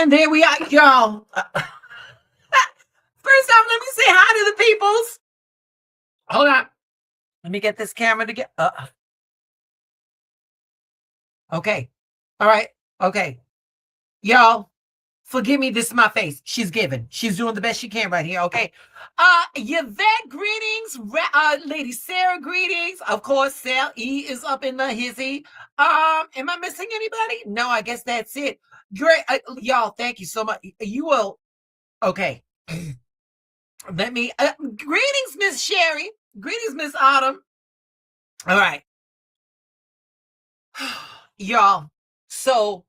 And there we are, y'all. First off, let me say hi to the peoples. Hold on. Let me get this camera to get. Okay. All right. Okay. Y'all, forgive me. This is my face. She's giving. She's doing the best she can right here. Okay. Yvette, greetings. Lady Sarah, greetings. Of course, Sal E is up in the hizzy. Am I missing anybody? No, I guess that's it. Great. Y'all, thank you so much. You will. Okay. Let me. Greetings, Miss Sherry. Greetings, Miss Autumn. All right. Y'all. So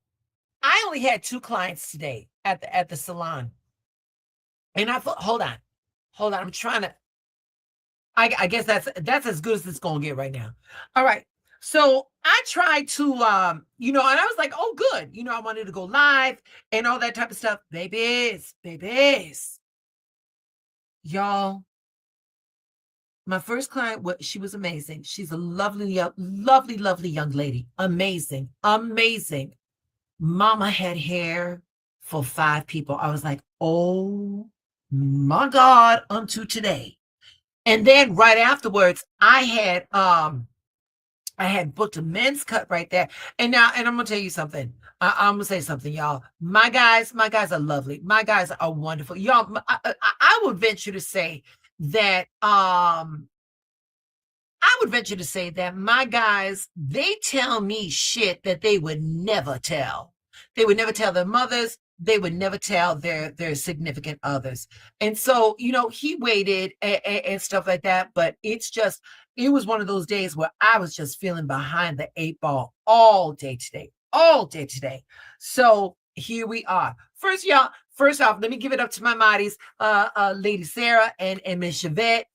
I only had 2 clients today at the salon. And I thought, hold on. I'm trying to. I guess that's as good as it's gonna get right now. All right. So I tried to and I was like, oh, good. I wanted to go live and all that type of stuff. Babies. Y'all. My first client, she was amazing. She's a lovely young lady. Amazing. Mama had hair for 5 people. I was like, oh my God, unto today. And then right afterwards, I had booked a men's cut right there. And I'm gonna tell you something. I'm gonna say something, y'all. My guys are lovely. My guys are wonderful. Y'all, I would venture to say that my guys, they tell me shit that they would never tell. They would never tell their mothers. They would never tell their significant others. And so, he waited and stuff like that. But it was one of those days where I was just feeling behind the 8 ball all day today. So here we are. First off, let me give it up to my Marties, Lady Sarah and Miss Yvette.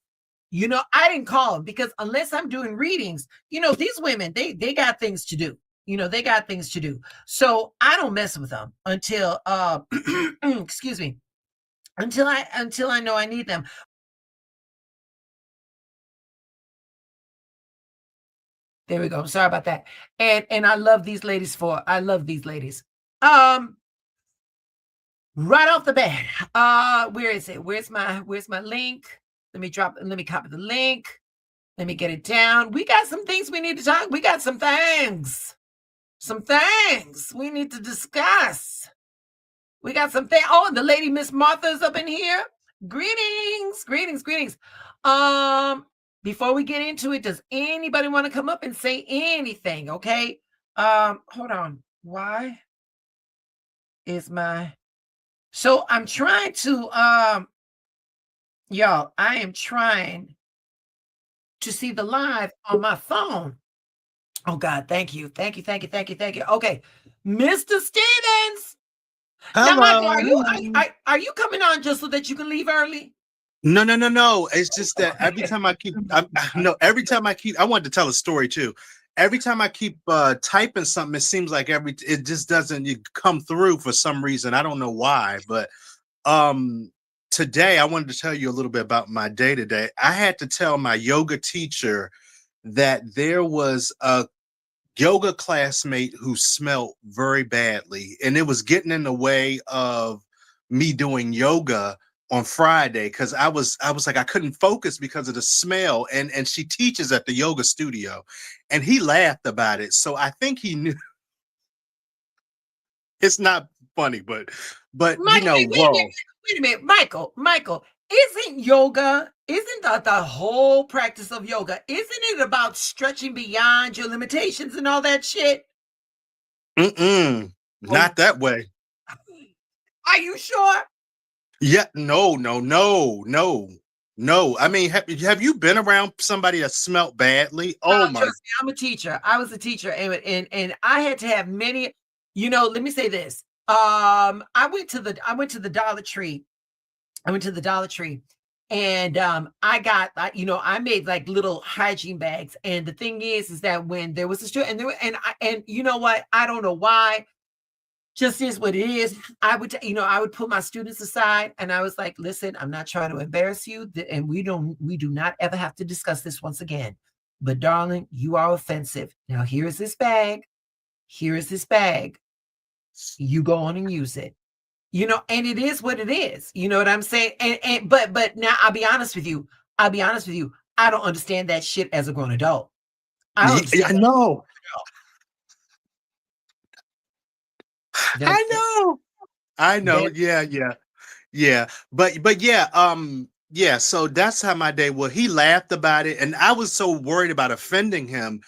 I didn't call them because unless I'm doing readings, these women, they got things to do. They got things to do. So I don't mess with them until excuse me, until I know I need them. There we go. I'm sorry about that. And I love these ladies. Right off the bat, where is it? Where's my link? Let me copy the link. Let me get it down. We got some things we need to talk. We got some things. We need to discuss. We got some things. Oh, the lady Miss Martha's up in here. Greetings. Before we get into it, does anybody want to come up and say anything? Okay. Hold on. Why is so I'm trying to y'all, I am trying to see the live on my phone. Oh God, thank you. Okay, Mr. Stevens. Hello. Now, Michael, are you coming on just so that you can leave early? No. It's just that every time I wanted to tell a story too. Every time I keep typing something, it seems like it just doesn't come through for some reason. I don't know why, but today I wanted to tell you a little bit about my day today. I had to tell my yoga teacher that there was a yoga classmate who smelled very badly, and it was getting in the way of me doing yoga on Friday because I was like I couldn't focus because of the smell, and she teaches at the yoga studio, and he laughed about it. So I think he knew. It's not funny, but Wait a minute, Michael, isn't the whole practice of yoga, isn't it about stretching beyond your limitations and all that shit? Not that way. Are you sure? Yeah, no. I mean, have you been around somebody that smelled badly? Oh my! Trust me, I'm a teacher. I was a teacher, and I had to have many. Let me say this. I went to the Dollar Tree. And I got I made like little hygiene bags. And the thing is that when there was a store, and you know what? I don't know why. Just is what it is. I would put my students aside, and I was like, listen, I'm not trying to embarrass you, and we do not ever have to discuss this once again. But darling, you are offensive. Now here is this bag. You go on and use it. And it is what it is. You know what I'm saying? But now I'll be honest with you. I'll be honest with you. I don't understand that shit as a grown adult. I don't Yeah, understand I know. that. I know. I know. That Yeah, yeah. Yeah, but yeah, yeah, so that's how my day was. He laughed about it and I was so worried about offending him,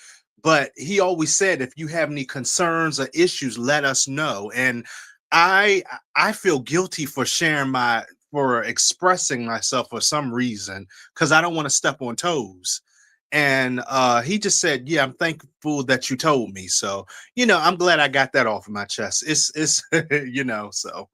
but he always said if you have any concerns or issues, let us know. And I I feel guilty for sharing my for expressing myself for some reason cuz I don't want to step on toes. And he just said, "Yeah, I'm thankful that you told me." So, I'm glad I got that off of my chest. It's so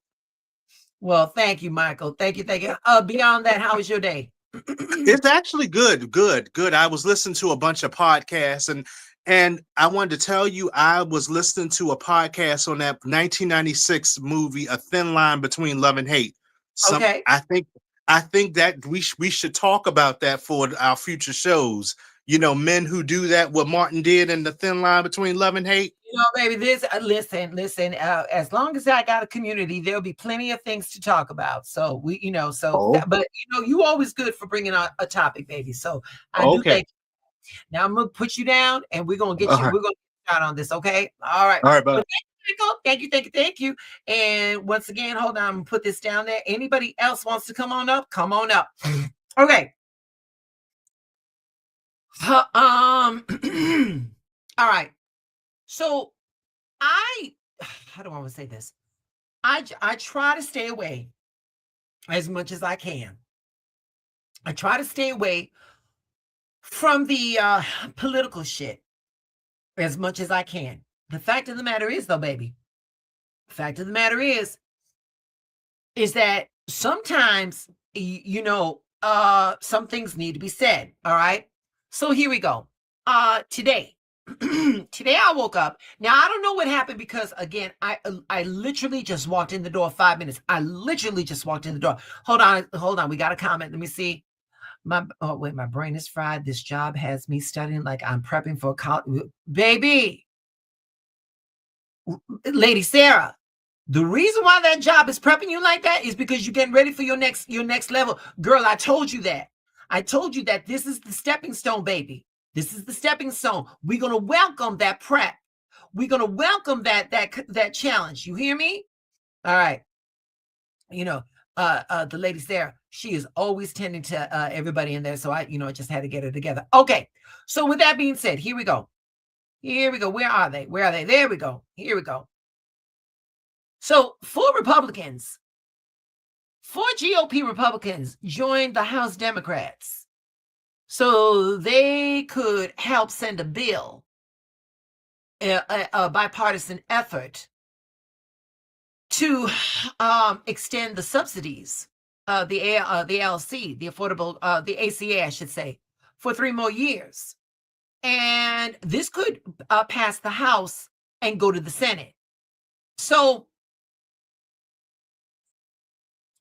Well, thank you, Michael. Thank you, thank you. Beyond that, how was your day? it's actually good, good, good. I was listening to a bunch of podcasts and I wanted to tell you I was listening to a podcast on that 1996 movie A Thin Line Between Love and Hate. Some Okay. I think that we should talk about that for our future shows. Men who do that what Martin did in The Thin Line Between Love and Hate. Baby, this listen. As long as I got a community, there'll be plenty of things to talk about. So Oh, but you always good for bringing on a topic, baby. So I do okay. thank you. Now I'm gonna put you down, and we're gonna get All you. right. We're gonna get you out on this, okay? All right. All right, bye. But thank you, Michael. Thank you, thank you, thank you. And once again, hold on. I'm gonna put this down there. Anybody else wants to come on up? Come on up. Okay. All right. So I how do I want to say this? I try to stay away as much as I can. I try to stay away from the political shit as much as I can. The fact of the matter is, though, baby, the fact of the matter is that sometimes some things need to be said. All right. So here we go. Today. Today I woke up. Now I don't know what happened because again, I literally just walked in the door 5 minutes. I literally just walked in the door. Hold on. We got a comment. Let me see. My brain is fried. This job has me studying like I'm prepping for college. Baby, Lady Sarah, the reason why that job is prepping you like that is because you're getting ready for your next level. Girl, I told you that. I told you that this is the stepping stone, baby. This is the stepping stone. We're gonna welcome that prep. We're gonna welcome that challenge. You hear me? All right. You know, the lady Sarah, she is always tending to everybody in there. So I just had to get her together. Okay. So with that being said, here we go. Here we go. Where are they? Where are they? There we go. Here we go. So four GOP Republicans joined the House Democrats so they could help send a bill, a bipartisan effort to extend the subsidies, the ALC, the affordable, the ACA, I should say, for 3 more years. And this could pass the House and go to the Senate. So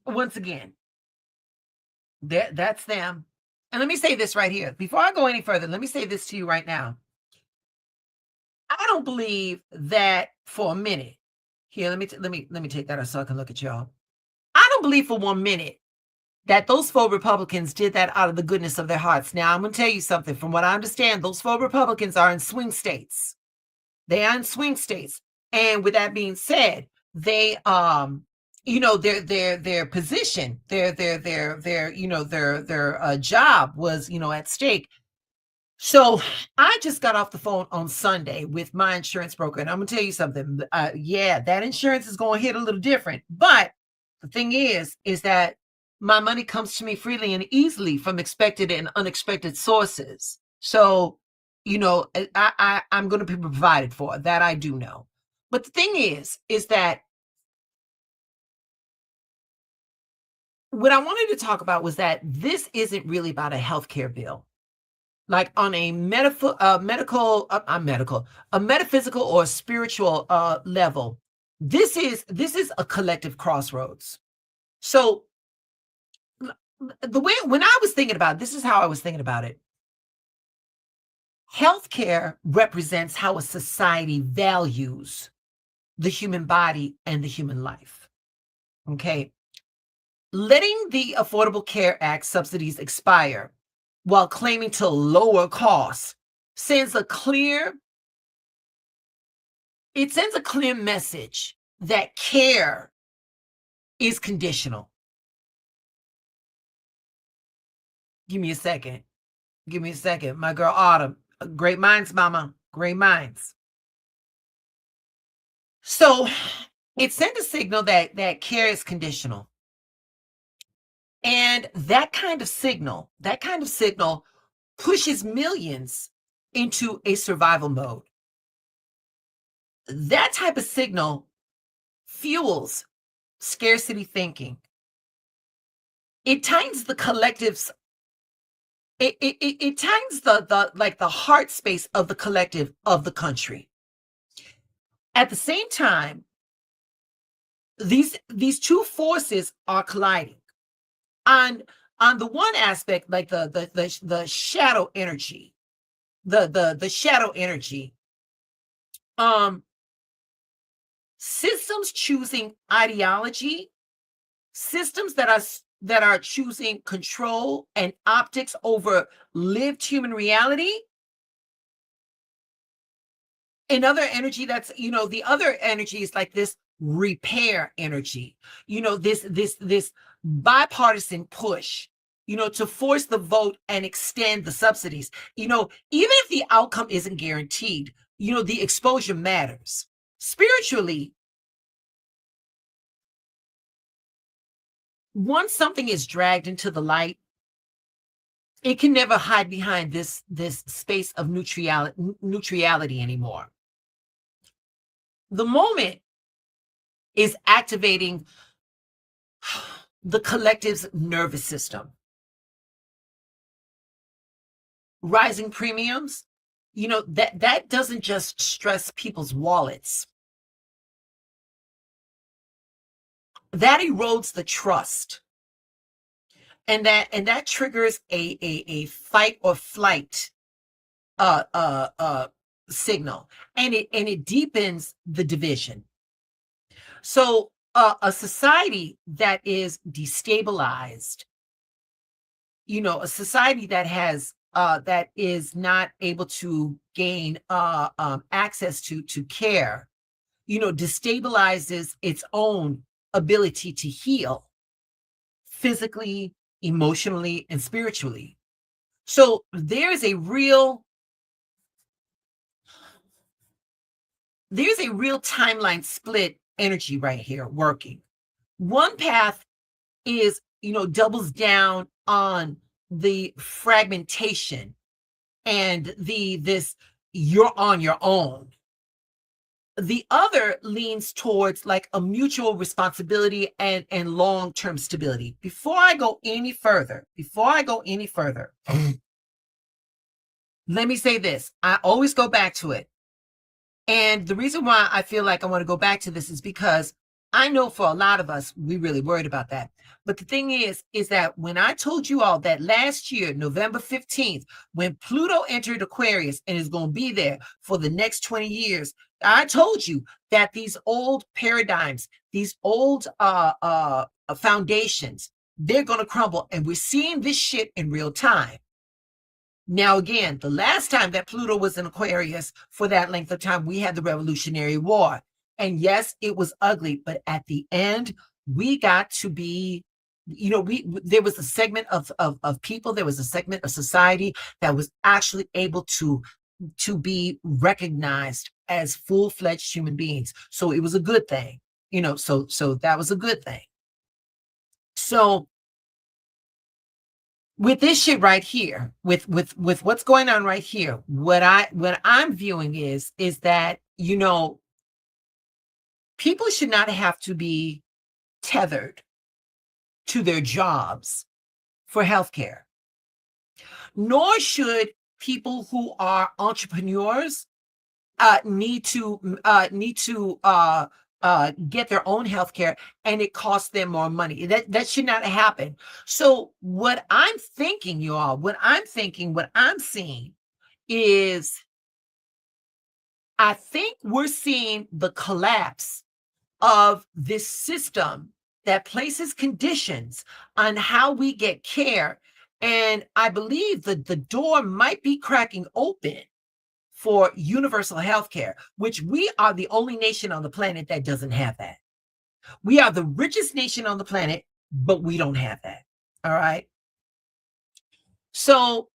once again, that's them. And let me say this right here. Before I go any further, let me say this to you right now. I don't believe that for a minute. Here, let me take that so I can look at y'all. I don't believe for 1 minute that those 4 Republicans did that out of the goodness of their hearts. Now, I'm going to tell you something. From what I understand, those 4 Republicans are in swing states. They are in swing states. And with that being said, they their position, their job was, at stake. So I just got off the phone on Sunday with my insurance broker, and I'm gonna tell you something. Yeah, that insurance is going to hit a little different, but the thing is that my money comes to me freely and easily from expected and unexpected sources. So, I'm going to be provided for. That I do know. But the thing is that what I wanted to talk about was that this isn't really about a healthcare bill. Like on a a metaphysical or spiritual level, this is a collective crossroads. So the way when I was thinking about it, this is how I was thinking about it. Healthcare represents how a society values the human body and the human life. Okay. Letting the Affordable Care Act subsidies expire while claiming to lower costs sends a clear message that care is conditional. Give me a second. Give me a second. My girl Autumn. Great minds, mama. Great minds. So it sent a signal that care is conditional. And that kind of signal pushes millions into a survival mode. That type of signal fuels scarcity thinking. It tightens the collective's it tightens the heart space of the collective of the country. At the same time, these two forces are colliding. On the one aspect, like the shadow energy, the shadow energy, systems choosing ideology, systems that are choosing control and optics over lived human reality. Another energy that's, the other energy is like this repair energy, this bipartisan push, to force the vote and extend the subsidies. Even if the outcome isn't guaranteed, the exposure matters. Spiritually, once something is dragged into the light, it can never hide behind this space of neutrality anymore. The moment is activating the collective's nervous system. Rising premiums, that doesn't just stress people's wallets. That erodes the trust. And that triggers a fight or flight signal, and it deepens the division. So a society that is destabilized, a society that has that is not able to gain access to care, destabilizes its own ability to heal physically, emotionally, and spiritually. So there's a real timeline split energy right here working. One path is, doubles down on the fragmentation and this you're on your own. The other leans towards like a mutual responsibility and long-term stability. Before I go any further, let me say this. I always go back to it. And the reason why I feel like I want to go back to this is because I know for a lot of us, we really worried about that. But the thing is that when I told you all that last year, November 15th, when Pluto entered Aquarius and is going to be there for the next 20 years, I told you that these old paradigms, these old foundations, they're going to crumble. And we're seeing this shit in real time. Now, again, the last time that Pluto was in Aquarius for that length of time, we had the Revolutionary War. And yes, it was ugly, but at the end, we got to be, there was a segment of people, there was a segment of society that was actually able to be recognized as full-fledged human beings. So it was a good thing, so that was a good thing. So with this shit right here, with what's going on right here, what I'm viewing is that, people should not have to be tethered to their jobs for healthcare. Nor should people who are entrepreneurs need to get their own healthcare, and it costs them more money. That should not happen. So what I'm thinking, y'all, what I'm seeing is, I think we're seeing the collapse of this system that places conditions on how we get care. And I believe that the door might be cracking open for universal health care, which we are the only nation on the planet that doesn't have that. We are the richest nation on the planet, but we don't have that. All right. So,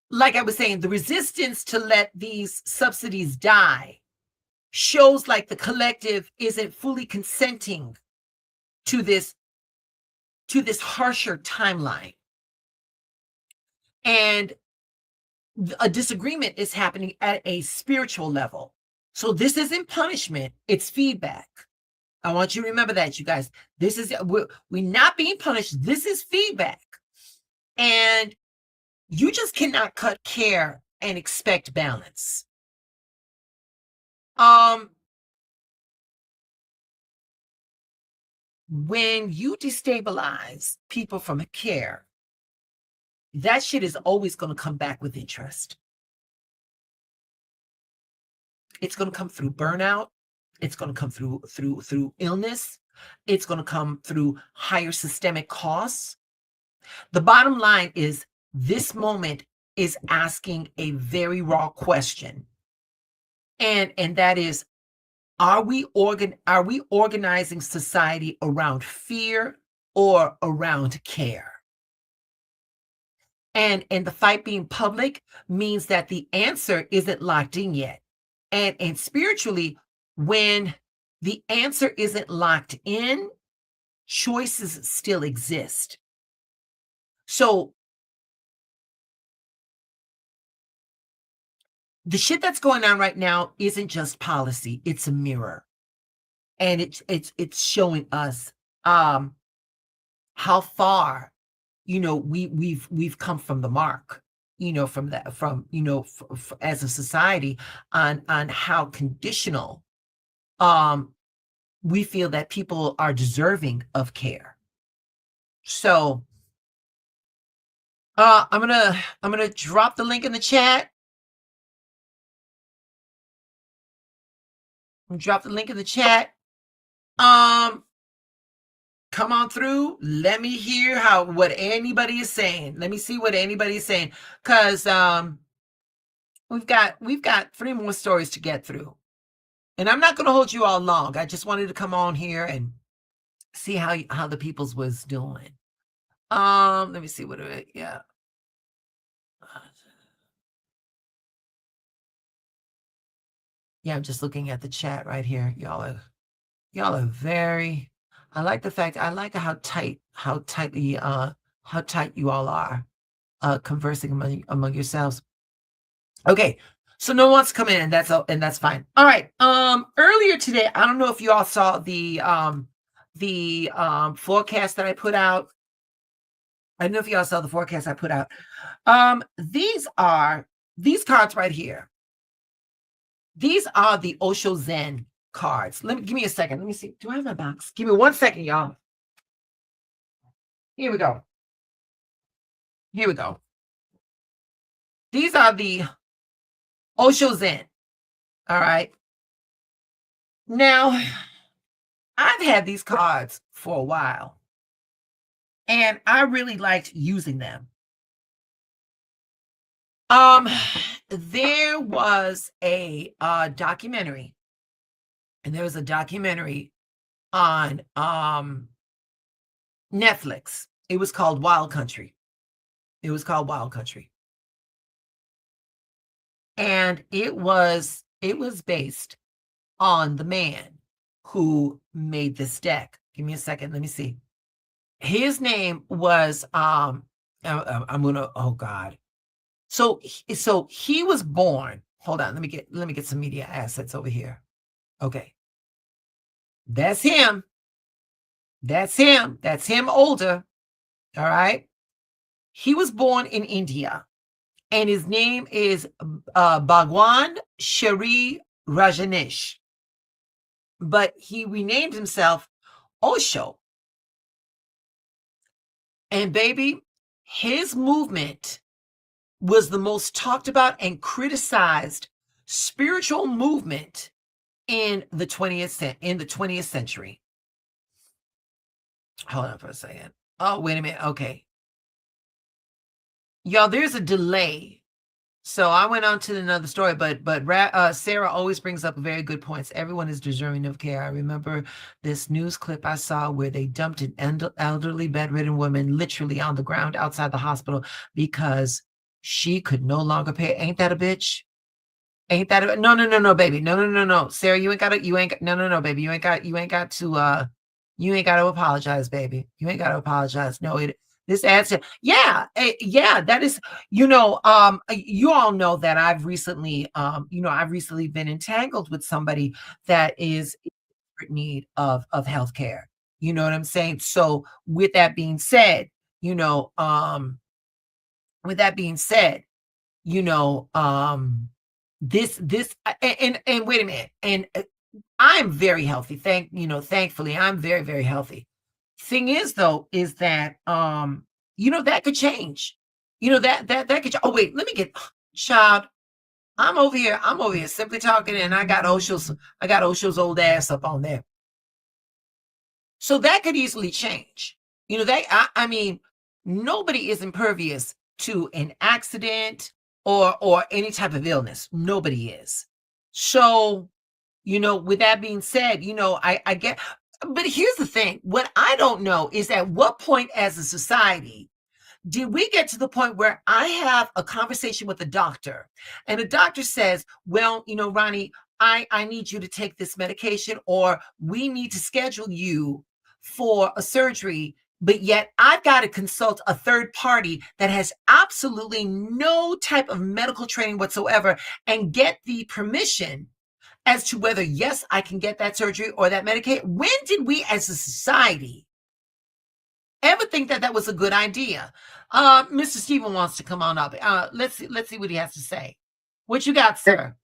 like I was saying, the resistance to let these subsidies die shows like the collective isn't fully consenting to this harsher timeline. And a disagreement is happening at a spiritual level. So this isn't punishment, it's feedback. I want you to remember that, you guys. This is we're not being punished. This is feedback. And you just cannot cut care and expect balance. When you destabilize people from care, that shit is always going to come back with interest. It's going to come through burnout. It's going to come through illness. It's going to come through higher systemic costs. The bottom line is this moment is asking a very raw question. And that is, are we organizing society around fear or around care? And the fight being public means that the answer isn't locked in yet. And spiritually, when the answer isn't locked in, choices still exist. So the shit that's going on right now isn't just policy, it's a mirror. And it's showing us how far, we've come from the mark, as a society on how conditional we feel that people are deserving of care. So I'm gonna drop the link in the chat. Drop the link in the chat. Come on through. Let me hear what anybody is saying. Let me see what anybody is saying, because we've got 3 more stories to get through, and I'm not going to hold you all long. I just wanted to come on here and see how the people's was doing. Let me see yeah. Yeah, I'm just looking at the chat right here. Y'all are very. I like the fact. I like how tight you all are, conversing among yourselves. Okay, so no one wants to come in, and that's fine. All right. Earlier today, I don't know if you all saw the forecast that I put out. I don't know if you all saw the forecast I put out. These cards right here. These are the Osho Zen cards. Give me a second. Let me see. Do I have my box? Give me 1 second, y'all. Here we go. These are the Osho Zen. All right. Now, I've had these cards for a while, and I really liked using them. There was a documentary, and there was a documentary on Netflix. It was called Wild Country. And it was based on the man who made this deck. Give me a second. Let me see. His name was I'm gonna, oh God. So he was born. Hold on, let me get some media assets over here. Okay. That's him. That's him older. All right. He was born in India, and his name is Bhagwan Shri Rajneesh. But he renamed himself Osho. And baby, his movement was the most talked about and criticized spiritual movement in the 20th century. Hold on for a second. Oh, wait a minute. Okay. Y'all, there's a delay. So I went on to another story, but Sarah always brings up very good points. Everyone is deserving of care. I remember this news clip I saw where they dumped an elderly bedridden woman literally on the ground outside the hospital because she could no longer pay. Ain't that a bitch? Ain't that a no, no, no, no, baby. No, no, no, no. Sarah, no, no, no, baby. You ain't got you ain't got to apologize, baby. You ain't got to apologize. No, this answer, yeah, yeah, that is, you all know that I've recently been entangled with somebody that is in desperate need of healthcare. You know what I'm saying? So with that being said, you know, with that being said, you know, this and wait a minute, and I'm very healthy. Thankfully, I'm very, very healthy. Thing is, though, is that that could change. That could. Oh wait, let me get child. I'm over here simply talking, and I got Osho's old ass up on there. So that could easily change. I mean, nobody is impervious to an accident or any type of illness. Nobody is. So, with that being said, I get, but here's the thing. What I don't know is at what point as a society did we get to the point where I have a conversation with a doctor and the doctor says, well, Ronnie, I need you to take this medication, or we need to schedule you for a surgery, but yet I've got to consult a third party that has absolutely no type of medical training whatsoever and get the permission as to whether, yes, I can get that surgery or that medication. When did we as a society ever think that was a good idea? Mr. Steven wants to come on up. Let's see what he has to say. What you got, sir?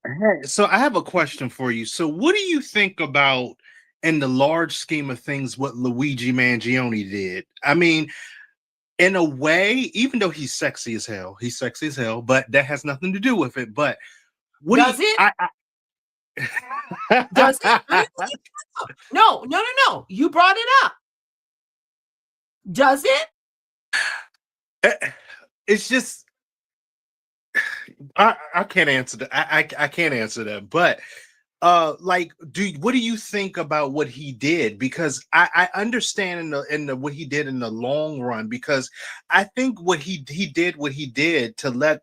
So I have a question for you. So what do you think about, in the large scheme of things, what Luigi Mangione did? I mean, in a way, even though he's sexy as hell, but that has nothing to do with it. But what Does do you, it? Does it? No. You brought it up. Does it? It's just I can't answer that. I can't answer that. But what do you think about what he did? Because I understand in the what he did in the long run, because I think what he did to let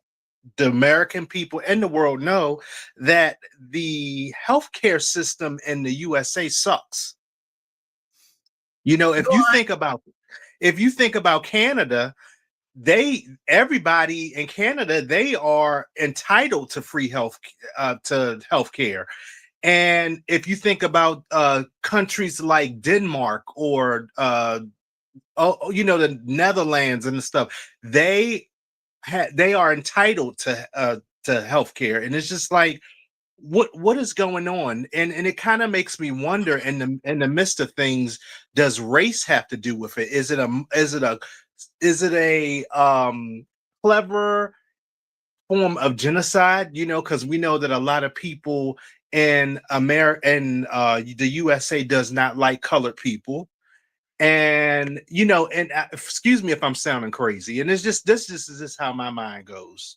the American people and the world know that the healthcare system in the USA sucks. If you think about Canada, everybody in Canada, they are entitled to free healthcare. And if you think about countries like Denmark or the Netherlands and stuff, they are entitled to healthcare. And it's just like, what is going on? And it kind of makes me wonder, in the midst of things, does race have to do with it? Is it a clever form of genocide? Because we know that a lot of people in America and the USA does not like colored people. And excuse me if I'm sounding crazy, and it's just this is just how my mind goes.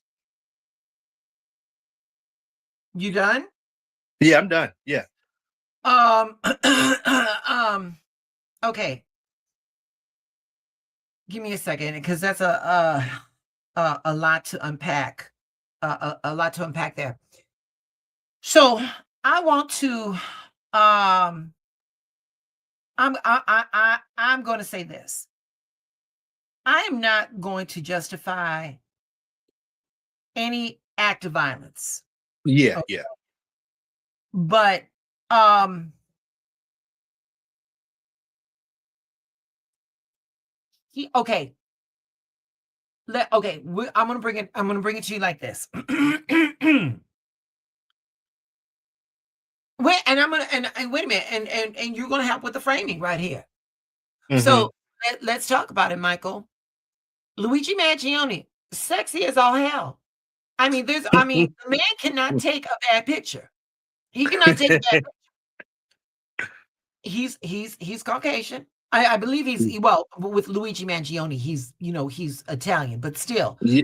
You done? Yeah, I'm done. Yeah. Okay. Give me a second, because that's a lot to unpack. A lot to unpack there. So I want to I'm going to say this. I am not going to justify any act of violence. Yeah, Okay. yeah. But okay. I'm gonna bring it to you like this. Wait, and I'm gonna and wait a minute, and you're gonna help with the framing right here. Mm-hmm. So let's talk about it, Michael. Luigi Mangione, sexy as all hell. The man cannot take a bad picture. He cannot take a bad picture. He's Caucasian. I believe well, with Luigi Mangione, he's Italian, but still, Yeah.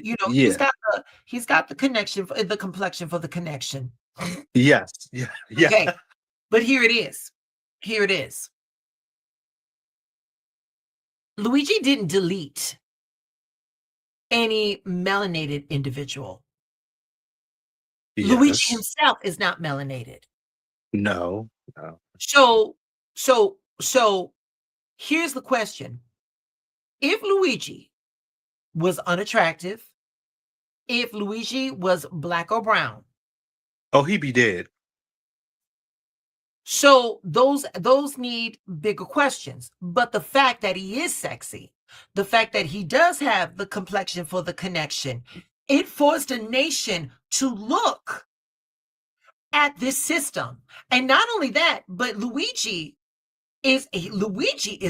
he's got the connection, the complexion for the connection. Yes. Yeah. Yeah. Okay, but here it is. Here it is. Luigi didn't delete any melanated individual. Luigi Yes. himself is not melanated. No. No. So, so here's the question. If Luigi was unattractive, if Luigi was black or brown, Oh, he be dead. so those need bigger questions. But the fact that he is sexy, the fact that he does have the complexion for the connection, it forced a nation to look at this system. And not only that, but Luigi is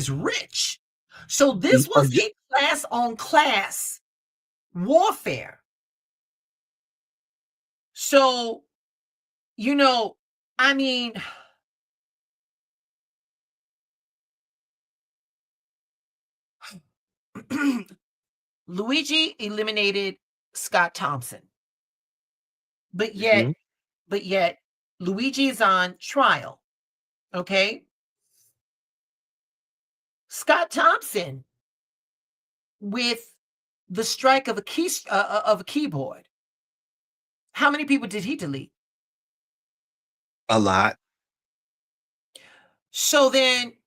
rich. So this Oh, was yeah. a class on class warfare. So, I mean, Luigi eliminated Scott Thompson, but yet, Mhm. but yet, Luigi is on trial. Okay, Scott Thompson with the strike of a keyboard. How many people did he delete? A lot. So then,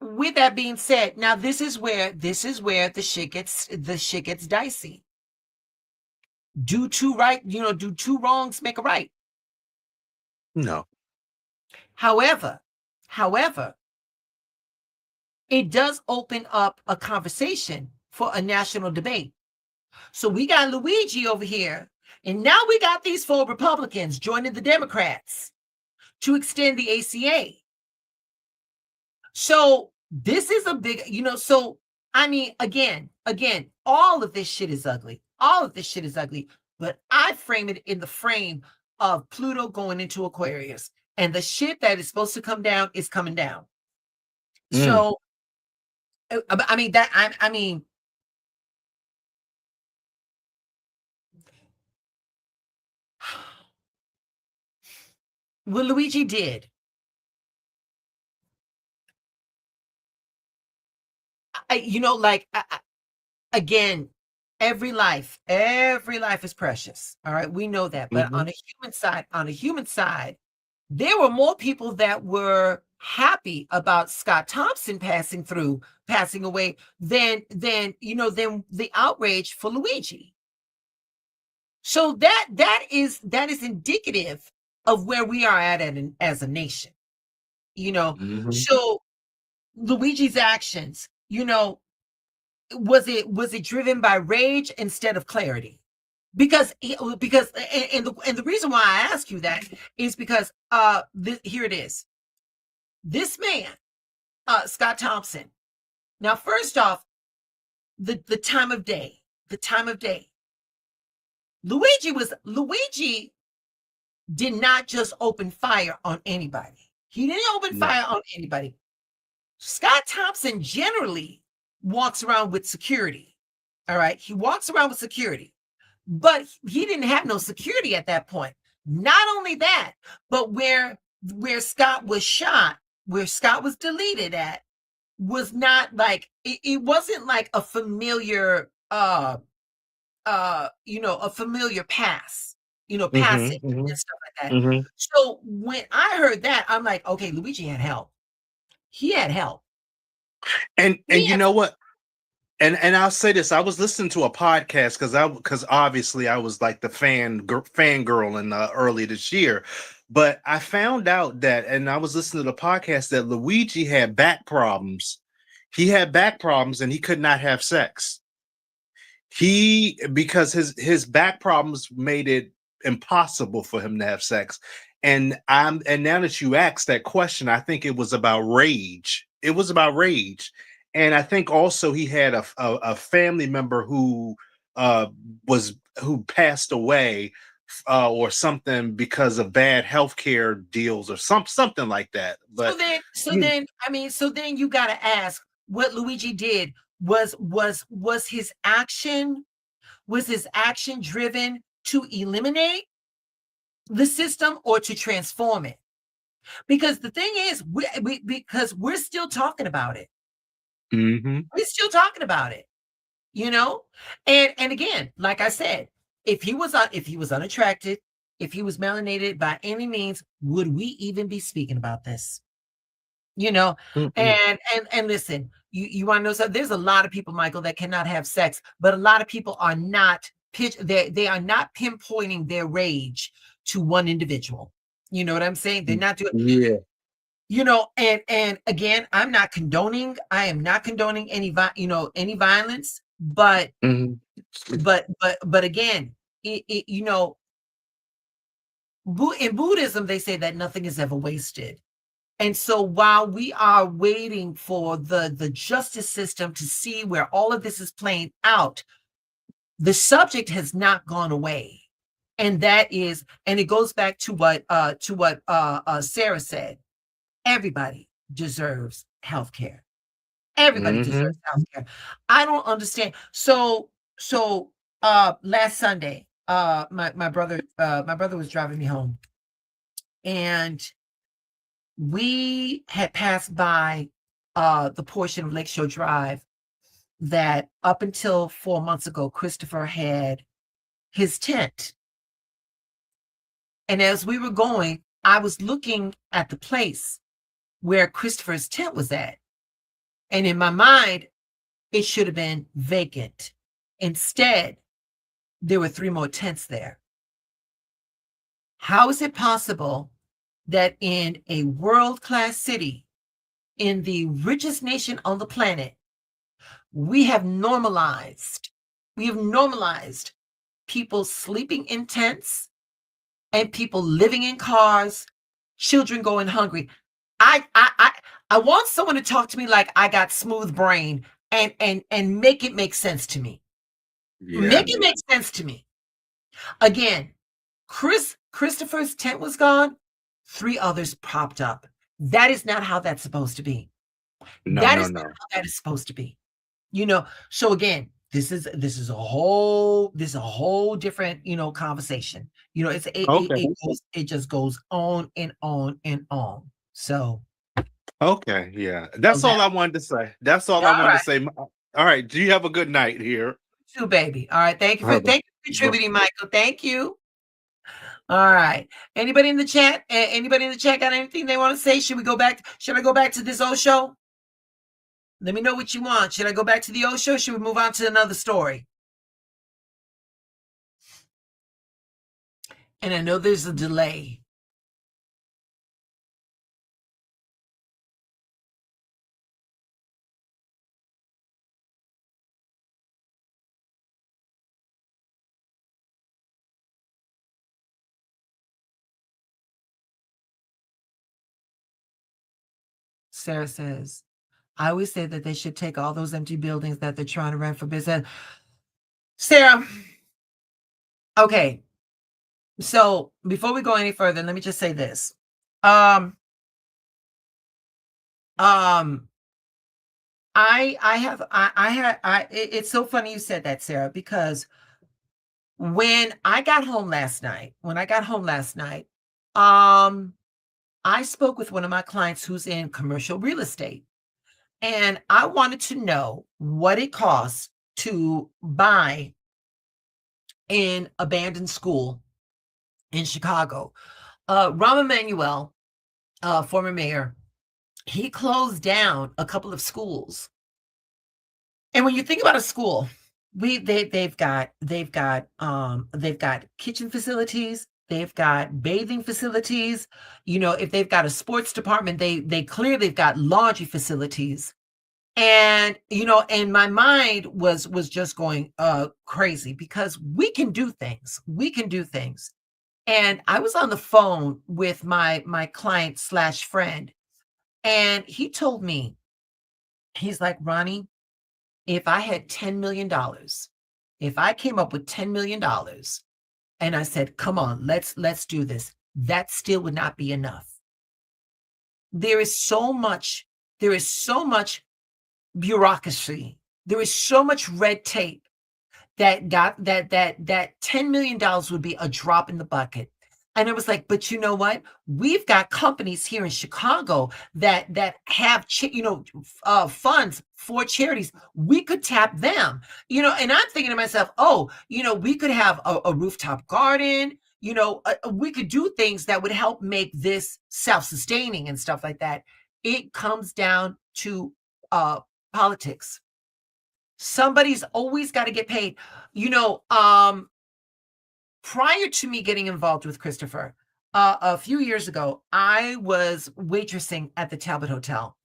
with that being said, now this is where the shit gets dicey. Do two right, do two wrongs make a right. No. However, however, it does open up a conversation for a national debate. So we got Luigi over here, and now we got these 4 Republicans joining the Democrats to extend the ACA. So this is a big, so I mean, again, all of this shit is ugly. All of this shit is ugly, but I frame it in the frame of Pluto going into Aquarius, and the shit that is supposed to come down is coming down. Mm. So, I mean, I mean, what Luigi did, like, again, every life is precious. All right, we know that. But Mhm. on a human side, there were more people that were happy about Scott Thompson passing away than the outrage for Luigi. So that is indicative of where we are at as a nation. Mhm. So Luigi's actions, was it driven by rage instead of clarity? And the reason why I ask you that is because here it is. This man, Scott Thompson. Now, first off, the time of day, the time of day. Luigi did not just open fire on anybody. He didn't open No. fire on anybody. Scott Thompson generally walks around with security. All right, he walks around with security. But he didn't have no security at that point. Not only that, but where Scott was shot, where Scott was deleted at, was not like it wasn't like a familiar a familiar pass, Mhm. passage and Mhm. stuff like that. Mhm. So when I heard that, I'm like, okay, Luigi had help. He had help. And He you had know what? And I'll say this: I was listening to a podcast because obviously I was like the fangirl in early this year, but I found out that, and I was listening to the podcast, that Luigi had back problems. He had back problems, and he could not have sex. He Because his back problems made it impossible for him to have sex. And now that you asked that question, I think it was about rage. It was about rage. And I think also he had a family member who uh was who passed away or something because of bad healthcare deals or something like that. But you- so then you got to ask what Luigi did was his action driven to eliminate the system or to transform it? Because the thing is, because we're still talking about it. Mhm. We're still talking about it, you know? And again, like I said, if he was unattracted, if he was melanated by any means, would we even be speaking about this? You know, Mm-mm. and listen, you want to know something? There's a lot of people, Michael, that cannot have sex, but a lot of people are not they are not pinpointing their rage to one individual. You know what I'm saying? They're not doing, Yeah. and again, I am not condoning any violence, but Mhm. again, in Buddhism, they say that nothing is ever wasted. And so while we are waiting for the justice system to see where all of this is playing out, the subject has not gone away. And it goes back to what Sarah said. Everybody deserves health care. Everybody deserves Mhm. health care. I don't understand. So last Sunday, my brother was driving me home, and we had passed by the portion of Lakeshore Drive that up until 4 months ago, Christopher had his tent. And as we were going, I was looking at the place where Christopher's tent was at. And in my mind, it should have been vacant. Instead, there were 3 more tents there. How is it possible that in a world-class city, in the richest nation on the planet, we have normalized people sleeping in tents and people living in cars, children going hungry? I want someone to talk to me like I got smooth brain and make it make sense to me. Yeah. Make it make sense to me. Again, Christopher's tent was gone, 3 others popped up. That is not how that's supposed to be. No, That no, is not no. how that is supposed to be. So again, this is a whole different conversation. Okay. It just goes on and on and on. Okay. Yeah. So That's that all I wanted to say. That's all I all wanted to right, say. All right. Do you have a good night here? too, baby. All right, thank you All for right. thank you for contributing, Michael. Thank you. All right. Anybody in the chat? Anybody in the chat got anything they want to say? Should I go back to this old show? Let me know what you want. Should I go back to the old show? Should we move on to another story? And I know there's a delay. Sarah says, I always say that they should take all those empty buildings that they're trying to rent for business. Sarah, okay. So before we go any further, let me just say this. Um, um, I have I had it's so funny you said that, Sarah, because when I got home last night, um, I spoke with one of my clients who's in commercial real estate, and I wanted to know what it costs to buy an abandoned school in Chicago. Rahm Emanuel, former mayor, he closed down a couple of schools. And when you think about a school, they've got kitchen facilities, they've got bathing facilities. If they've got a sports department, they clearly have got laundry facilities. And my mind was just going crazy because we can do things. We can do things. And I was on the phone with my client slash friend, and he told me, he's like, Ronnie, if I had $10 million, if I came up with $10 million, And I said, come on, let's do this. That still would not be enough. There is so much, there is so much bureaucracy. There is so much red tape that got that $10 million would be a drop in the bucket. And it was like, but you know what? We've got companies here in Chicago that have funds for charities. We could tap them, And I'm thinking to myself, oh, we could have a rooftop garden. We could do things that would help make this self-sustaining and stuff like that. It comes down to uh, politics. Somebody's always got to get paid. Prior to me getting involved with Christopher, a few years ago, I was waitressing at the Talbot Hotel.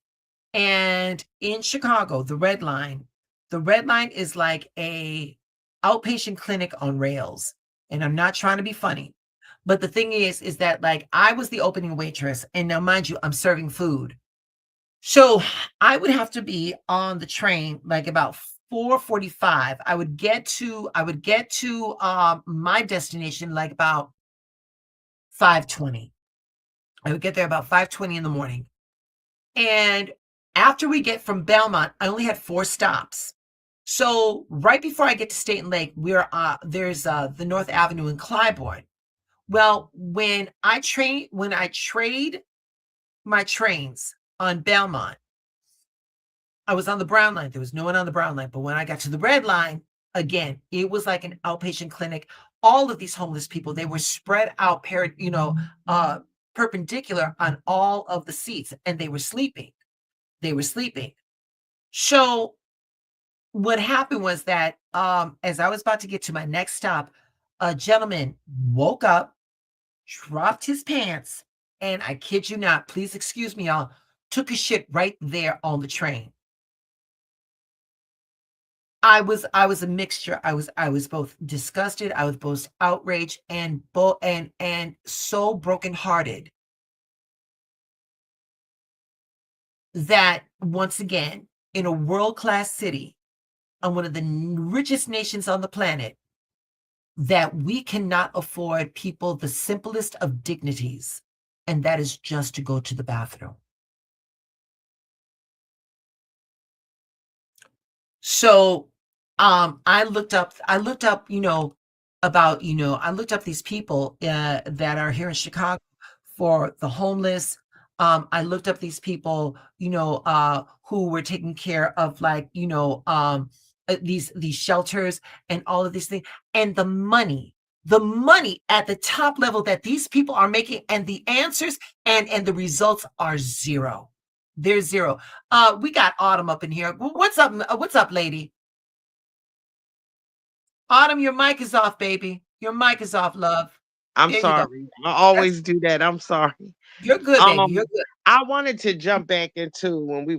And in Chicago, the Red Line is like a outpatient clinic on rails. And I'm not trying to be funny. But the thing is that like I was the opening waitress. And now mind you, I'm serving food. So I would have to be on the train like about 4:45. I would get to my destination like about 5:20. I would get there about 5:20 in the morning. And after we get from Belmont, I only had 4 stops. So right before I get to State and Lake, there's the North Avenue in Clybourne. Well, when I trade my trains on Belmont, I was on the Brown Line. There was no one on the Brown Line. But when I got to the Red Line, again, it was like an outpatient clinic. All of these homeless people, they were spread out, perpendicular on all of the seats, and they were sleeping. They were sleeping. So what happened was that as I was about to get to my next stop, a gentleman woke up, dropped his pants, and I kid you not, please excuse me, y'all, took a shit right there on the train. I was a mixture. I was both disgusted, I was both outraged and so brokenhearted that once again, in a world-class city, on one of the richest nations on the planet, that we cannot afford people the simplest of dignities, and that is just to go to the bathroom. So, I looked up, I looked up these people that are here in Chicago for the homeless. I looked up these people, who were taking care of like, these shelters and all of these things, and the money at the top level that these people are making, and the answers and the results are zero. They're zero. We got Autumn up in here. What's up? What's up, lady? Autumn, your mic is off, baby. Your mic is off, love. I'm There you go. sorry. I That's always do that. I'm sorry. You're good, baby. You're Um, good. I wanted to jump back into when you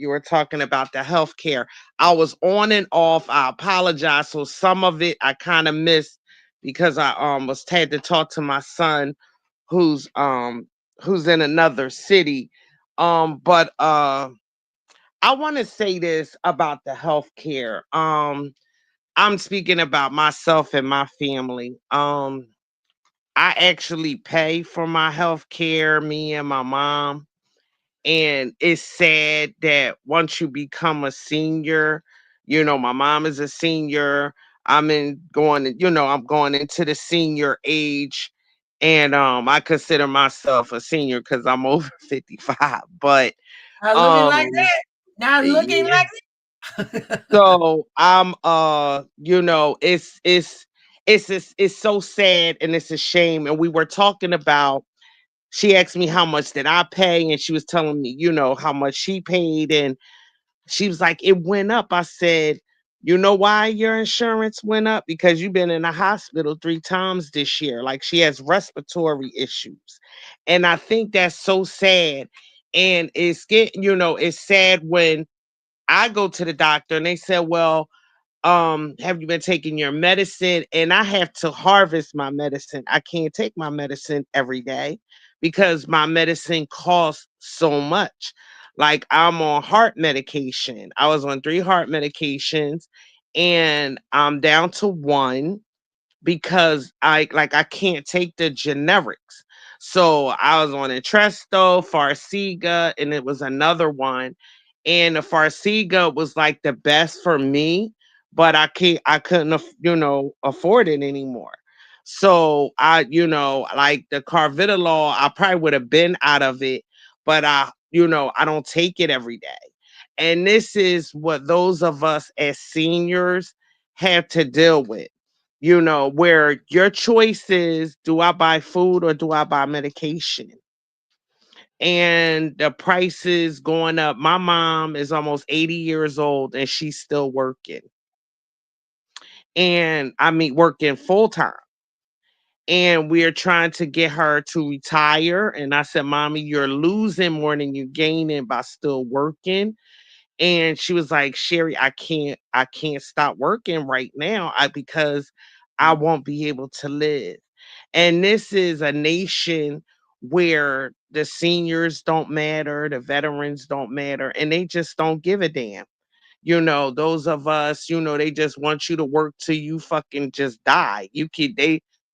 were talking about the healthcare. I was on and off. I apologize. So some of it I kind of missed because I was had to talk to my son who's um who's in another city. But I want to say this about the healthcare. I'm speaking about myself and my family. I actually pay for my health care, me and my mom. And it's sad that once you become a senior, my mom is a senior. I'm going into the senior age. And I consider myself a senior because I'm over 55. But Not looking like um that. Not looking yeah, like that. so I'm it's so sad and it's a shame. And we were talking about she asked me how much did I pay, and she was telling me, how much she paid, and she was like, it went up. I said, you know why your insurance went up? Because you've been in the hospital 3 times this year. Like she has respiratory issues. And I think that's so sad. And it's sad when I go to the doctor and they say, well, have you been taking your medicine? And I have to harvest my medicine. I can't take my medicine every day because my medicine costs so much. Like I'm on heart medication. I was on 3 heart medications and I'm down to one. because I can't take the generics. So I was on Entresto, Farxiga, and it was another one. And the Farxiga was like the best for me, but I couldn't afford it anymore. So like the Carvedilol, I probably would have been out of it, but I don't take it every day. And this is what those of us as seniors have to deal with, where your choice is, do I buy food or do I buy medication? And the prices going up. My mom is almost 80 years old and she's still working. And I mean, working full time. And we're trying to get her to retire. And I said, Mommy, you're losing more than you're gaining by still working. And she was like, Sherry, I can't stop working right now because I won't be able to live. And this is a nation where the seniors don't matter, the veterans don't matter, and they just don't give a damn. Those of us, they just want you to work till you fucking just die.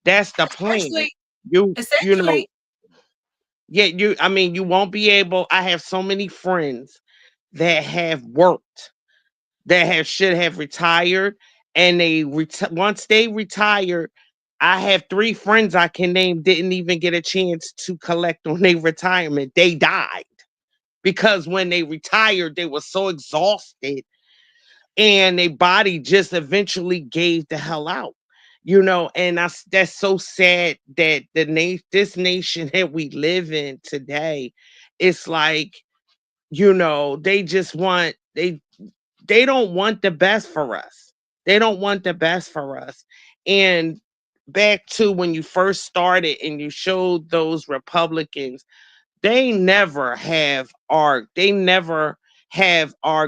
That's the plan. Essentially, You you know, essentially, yeah, I mean, you won't be able. I have so many friends that have worked, that have should have retired, and once they retired, I have 3 friends I can name didn't even get a chance to collect on their retirement. They died because when they retired, they were so exhausted and their body just eventually gave the hell out. And that's so sad that this nation that we live in today, it's like, they just they don't want the best for us. They don't want the best for us. And back to when you first started and you showed those Republicans, they never have our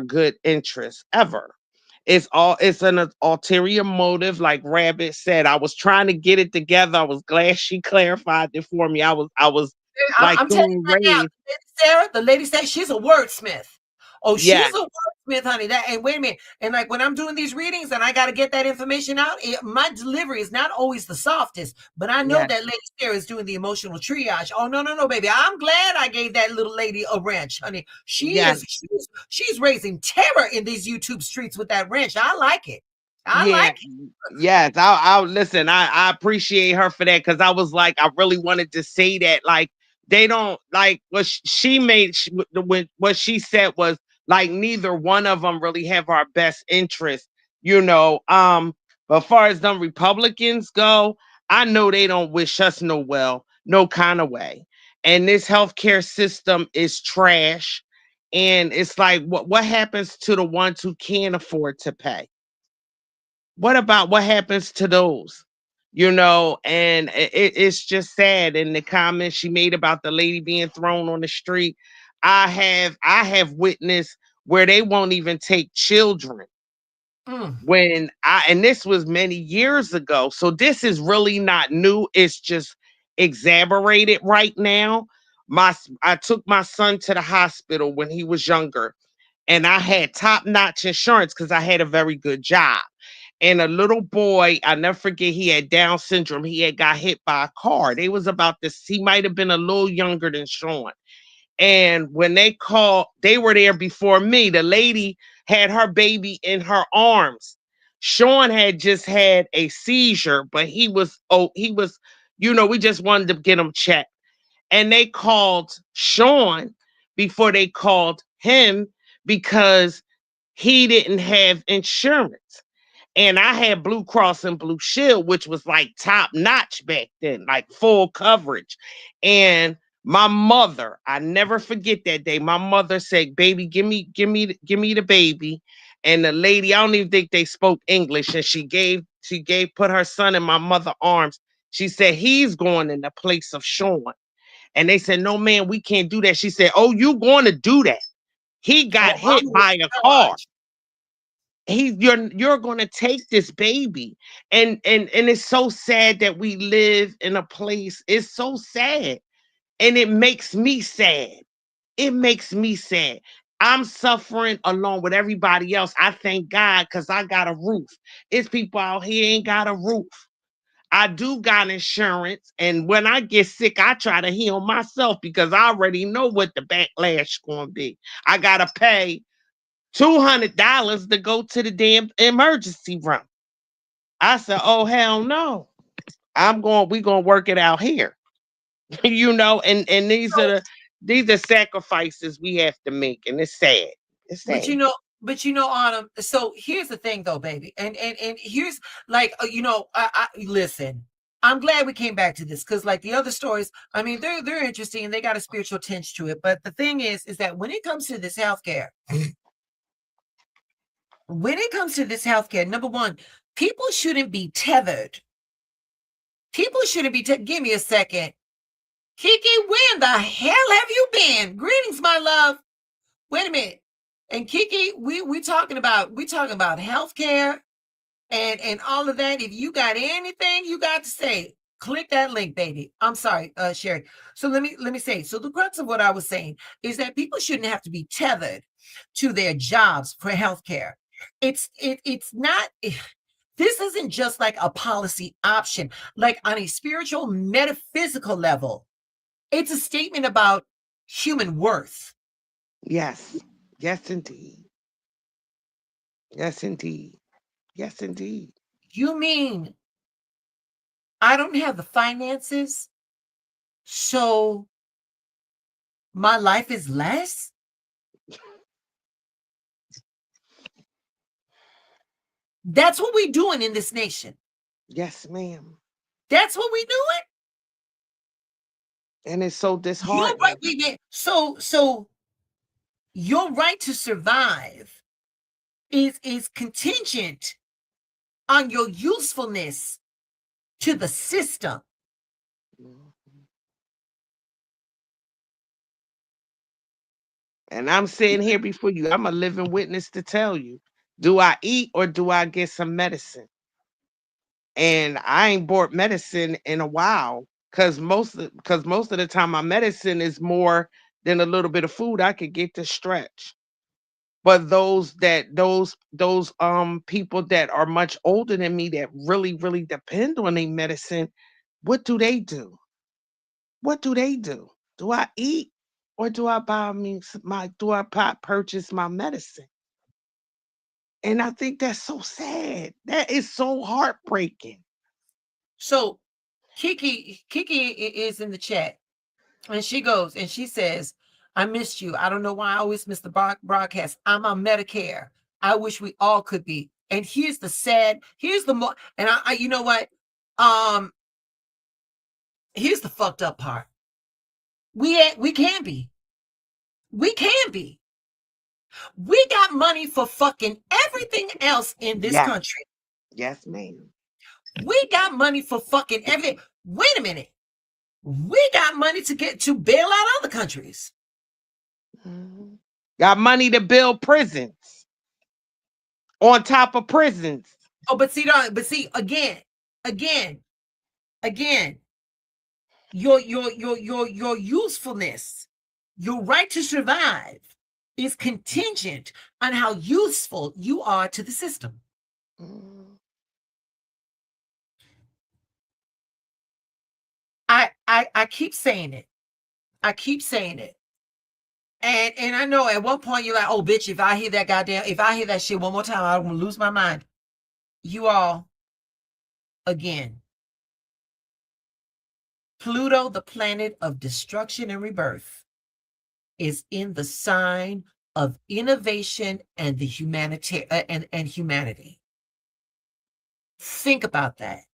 good interests ever. It's an ulterior motive, like Rabbit said. I was trying to get it together. I was glad she clarified it for me. I was like I'm telling doing you right now, Ray's. Lady Sarah, the lady said she's a wordsmith. Oh, Yeah, she's a wordsmith, honey. That and wait a minute. And like when I'm doing these readings and I got to get that information out, my delivery is not always the softest, but I know yeah, that Lady Sarah is doing the emotional triage. Oh no, no, no, baby. I'm glad I gave that little lady a wrench, honey. yeah. She's raising terror in these YouTube streets with that wrench. I like it. I Yeah, like it. yes. I'll listen. I appreciate her for that because I was like, I really wanted to say that. Like, they don't like what she made. What she said was like, neither one of them really have our best interest. But as far as them Republicans go, I know they don't wish us no well, no kind of way. And this healthcare system is trash. And it's like, what happens to the ones who can't afford to pay? What about what happens to those? And it's just sad. In the comments she made about the lady being thrown on the street, I have witnessed where they won't even take children. Mm. And this was many years ago, so this is really not new. It's just exaggerated right now. I took my son to the hospital when he was younger, and I had top notch insurance because I had a very good job. And a little boy, I never forget, he had Down syndrome. He had got hit by a car. They was about this. He might have been a little younger than Sean. And when they called, they were there before me. The lady had her baby in her arms. Sean had just had a seizure, but we just wanted to get him checked. And they called Sean before they called him because he didn't have insurance. And I had Blue Cross and Blue Shield, which was like top notch back then, like full coverage. And my mother, I never forget that day. My mother said, "Baby, give me the baby." And the lady, I don't even think they spoke English, and put her son in my mother's arms. She said, "He's going in the place of Sean." And they said, "No, man, we can't do that." She said, "Oh, you going to do that? He got Oh, mama hit was by a car. charged. You're going to take this baby." And it's so sad that we live in a place. It's so sad, and it makes me sad. It makes me sad. I'm suffering along with everybody else. I thank God because I got a roof. It's people out here ain't got a roof. I do got insurance, and when I get sick, I try to heal myself because I already know what the backlash going to be. I gotta pay $200 to go to the damn emergency room. I said, "Oh hell no! We gonna work it out here." And these are sacrifices we have to make, and it's sad. It's But sad. Autumn. So here's the thing, though, baby, and here's like, I listen. I'm glad we came back to this because, like the other stories, I mean, they're interesting and they got a spiritual tinge to it. But the thing is that when it comes to this healthcare, number one, people shouldn't be tethered. People shouldn't be. Give me a second, Kiki. Where in the hell have you been? Greetings, my love. Wait a minute. And Kiki, we talking about healthcare and all of that. If you got anything you got to say, click that link, baby. I'm sorry, Sherry. So let me say. So the crux of what I was saying is that people shouldn't have to be tethered to their jobs for healthcare. It's not. This isn't just like a policy option, like on a spiritual, metaphysical level. It's a statement about human worth. Yes. Yes, indeed. Yes, indeed. Yes, indeed. You mean I don't have the finances, so my life is less? That's what we're doing in this nation. Yes, ma'am. That's what we're doing. And it's so disheartening. So your right to survive is contingent on your usefulness to the system. And I'm sitting here before you. I'm a living witness to tell you. Do I eat or do I get some medicine? And I ain't bought medicine in a while because most of the time my medicine is more than a little bit of food I could get to stretch. But those people that are much older than me that really depend on their medicine, what do they do? What do they do? Do I eat or do I buy me my do I purchase my medicine? And I think that's so sad. That is so heartbreaking. So Kiki is in the chat, and she goes and she says, I missed you. I don't know why I always miss the broadcast. I'm on Medicare. I wish we all could be. And here's the more, and I you know what? Here's the fucked up part. We can be. We can be. We got money for fucking everything else in this Yes. country. Yes, ma'am. We got money for fucking everything. Wait a minute. We got money to bail out other countries. Mhm. Got money to build prisons on top of prisons. Oh, but see, again, your usefulness, your right to survive is contingent on how useful you are to the system. Mhm. I keep saying it. I keep saying it. And I know at one point you're like, oh bitch, if I hear that shit one more time, I'm gonna lose my mind. You all, again, Pluto, the planet of destruction and rebirth, is in the sign of innovation and the and humanity. Think about that.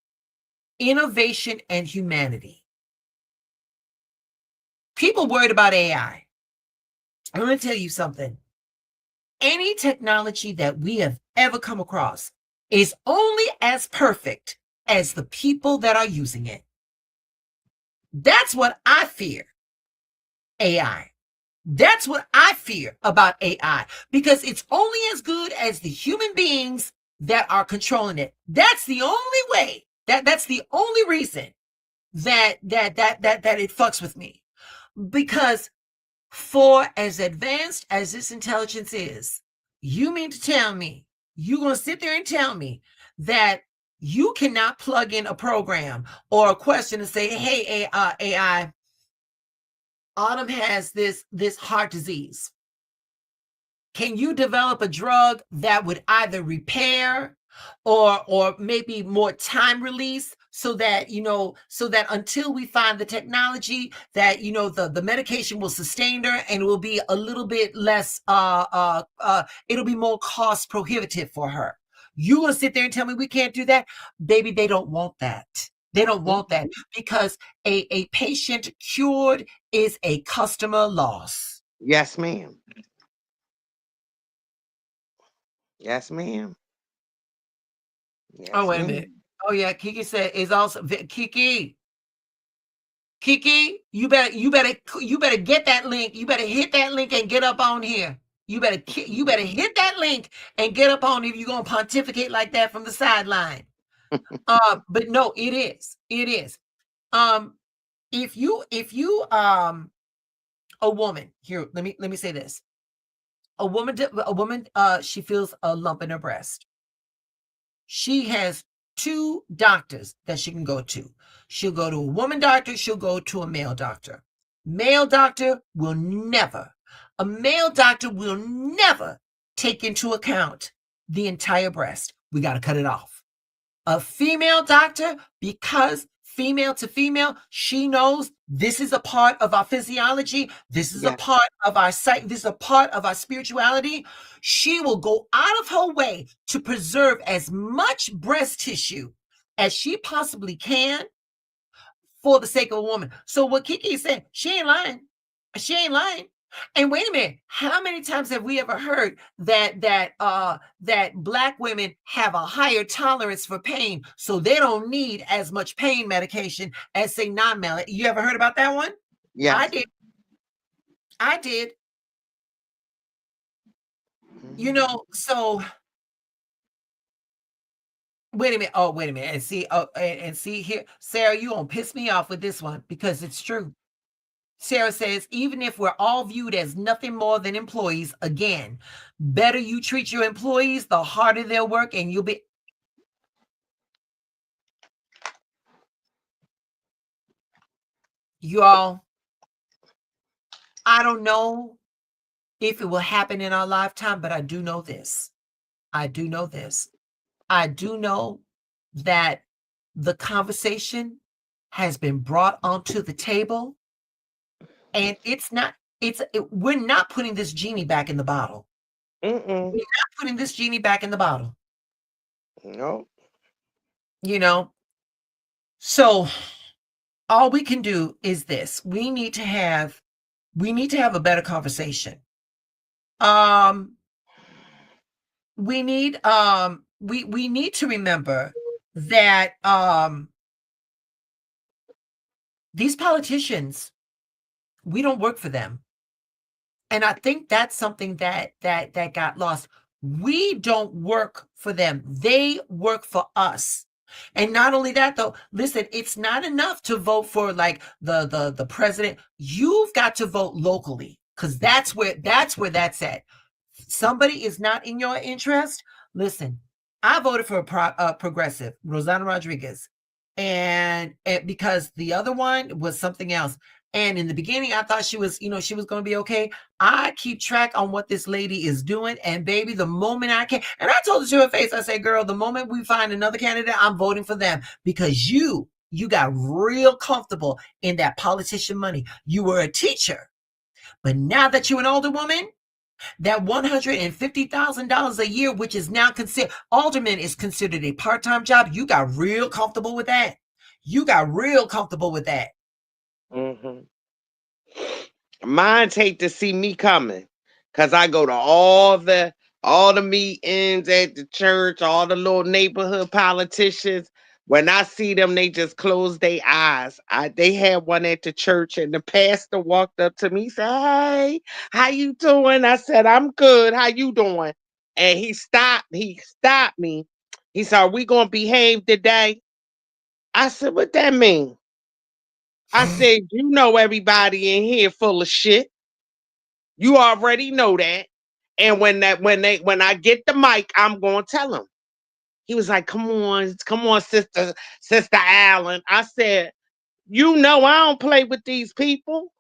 Innovation and humanity. People worried about AI. I'm going to tell you something. Any technology that we have ever come across is only as perfect as the people that are using it. That's what I fear. AI. That's what I fear about AI, because it's only as good as the human beings that are controlling it. That's the only way. That's the only reason that it fucks with me. Because for as advanced as this intelligence is, you mean to tell me you're going to sit there and tell me that You cannot plug in a program or a question and say, hey, AI, Autumn has this heart disease. Can you develop a drug that would either repair or maybe more time release, so that so that until we find the technology that the medication will sustain her, and it will be a little bit less it'll be more cost prohibitive for her. You gonna sit there and tell me we can't do that? Baby, they don't want that. They don't want that, because a patient cured is a customer loss. Yes, ma'am. Yes, ma'am. Oh, Yes, wait a minute. ma'am. Oh yeah, Kiki said is also Kiki, you better get that link. You better hit that link and get up on here. You better hit that link and get up on if you're gonna pontificate like that from the sideline. But no, it is. It is. Um, if you a woman here, let me say this. A woman she feels a lump in her breast. She has two doctors that she can go to. She'll go to a woman doctor, she'll go to a male doctor. A male doctor will never take into account the entire breast. We got to cut it off. A female doctor, because female to female, she knows this is a part of our physiology, this is a Yes. part of our sight, this is a part of our spirituality. She will go out of her way to preserve as much breast tissue as she possibly can for the sake of a woman. So what Kiki is saying, she ain't lying. She ain't lying. And wait a minute, how many times have we ever heard that Black women have a higher tolerance for pain, so they don't need as much pain medication as, say, non-male? You ever heard about that one? I Yes. did. I did. So wait a minute. Oh, wait a minute. And see here, Sarah, you gonna piss me off with this one because it's true. Sarah says, even if we're all viewed as nothing more than employees, again, better you treat your employees, the harder they'll work, and you'll be. You all, I don't know if it will happen in our lifetime, but I do know this. I do know this. I do know that the conversation has been brought onto the table, and we're not putting this genie back in the bottle. Mm-mm. We're not putting this genie back in the bottle. No. You know, so all we can do is this. We need to have a better conversation. We need to remember that these politicians, we don't work for them. And I think that's something that got lost. We don't work for them. They work for us. And not only that, though, listen, it's not enough to vote for like the president. You've got to vote locally, because that's where that's at. Somebody is not in your interest. Listen, I voted for a progressive, Rosanna Rodriguez, and because the other one was something else. And in the beginning, I thought she was going to be okay. I keep track on what this lady is doing, and baby, the moment I can, and I told her to her face, I said, "Girl, the moment we find another candidate, I'm voting for them, because you got real comfortable in that politician money. You were a teacher, but now that you're an older woman, that $150,000 a year, which is now considered, alderman is considered a part-time job. You got real comfortable with that. You got real comfortable with that. Mm-hmm. Mines hate to see me coming, because I go to all the meetings at the church, all the little neighborhood politicians. When I see them, they just close their eyes. They had one at the church, and the pastor walked up to me, said, "Hey, how you doing?" I said, "I'm good. How you doing?" And he stopped. He stopped me. He said, "Are we gonna behave today?" I said, "What that mean?" I said, "You know everybody in here full of shit. You already know that. And when I get the mic, I'm gonna tell them." He was like, come on, sister Allen. I said, you know, I don't play with these people.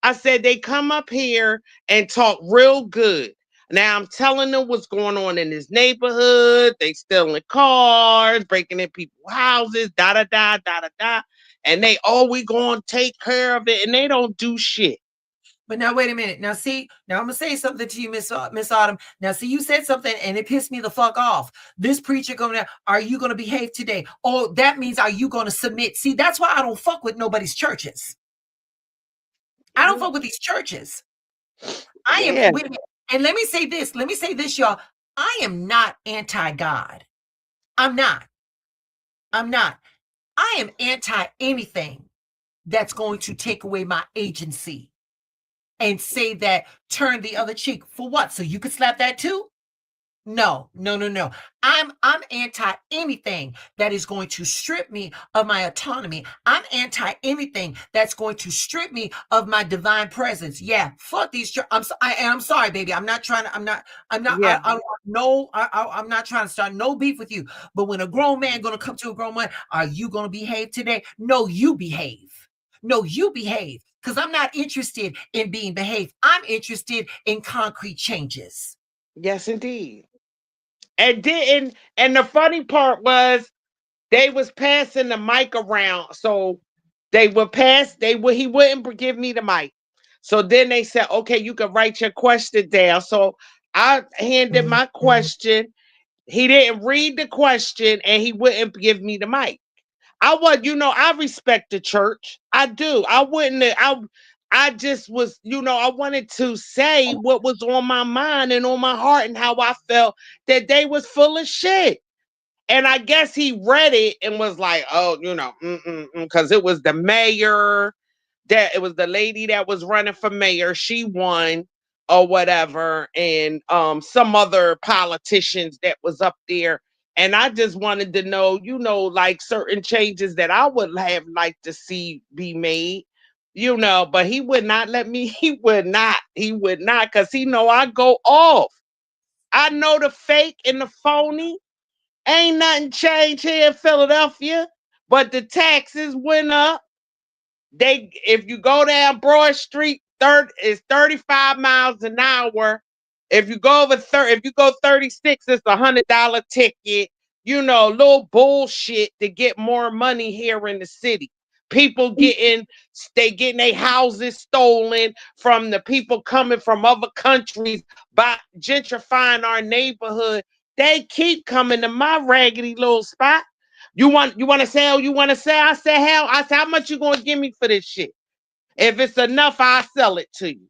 I said, they come up here and talk real good. Now I'm telling them what's going on in this neighborhood. They stealing cars, breaking in people's houses, da da da da da da. And they, oh, we gonna take care of it, and they don't do shit. But now wait a minute. Now see, now I'm gonna say something to you, Miss Autumn. Now see, you said something and it pissed me the fuck off. This preacher coming out, are you gonna behave today? Oh, that means are you gonna submit? See, that's why I don't fuck with nobody's churches. I don't fuck with these churches. I am Yeah. wait a minute. And let me say this. Let me say this, y'all. I am not anti-God. I'm not. I'm not. I am anti anything that's going to take away my agency and say that turn the other cheek for what? So you could slap that too? No, no, no, no. I'm anti anything that is going to strip me of my autonomy. I'm anti anything that's going to strip me of my divine presence. Yeah, fuck these. I'm sorry, baby. I'm not trying to. I'm not. Yeah. No. I'm not trying to start no beef with you. But when a grown man gonna come to a grown man, are you gonna behave today? No, you behave. No, you behave. Because I'm not interested in being behaved. I'm interested in concrete changes. Yes, indeed. And the funny part was they was passing the mic around. So they would pass, he wouldn't give me the mic. So then they said, okay, you can write your question down. So I handed my question. He didn't read the question and he wouldn't give me the mic. I was, I respect the church. I do. I wouldn't. I just was, I wanted to say what was on my mind and on my heart and how I felt that they was full of shit. And I guess he read it and was like, oh, because it was the mayor, that it was the lady that was running for mayor. She won or whatever, and some other politicians that was up there. And I just wanted to know, like certain changes that I would have liked to see be made, but he would not let me, he would not, because he know I go off. I know the fake and the phony. Ain't nothing changed here in Philadelphia, but the taxes went up. If you go down Broad Street, it's 35 miles an hour. If you go over 30, if you go 36, it's $100 ticket. Little bullshit to get more money here in the city. People getting their houses stolen from the people coming from other countries by gentrifying our neighborhood. They keep coming to my raggedy little spot. You want to sell? You want to sell? I said, hell, I said, how much you gonna give me for this shit? If it's enough, I'll sell it to you.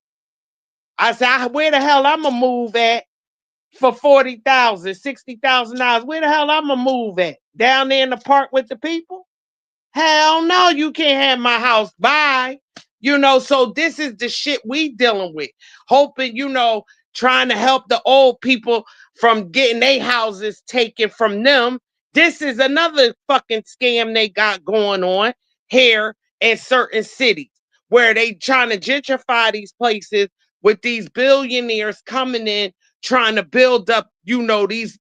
I said, where the hell I'm gonna move at for 40,000, $60,000? Where the hell I'm gonna move at? Down there in the park with the people? Hell no, you can't have my house. Bye. So this is the shit we dealing with. Hoping, trying to help the old people from getting their houses taken from them. This is another fucking scam they got going on here in certain cities where they trying to gentrify these places with these billionaires coming in trying to build up, these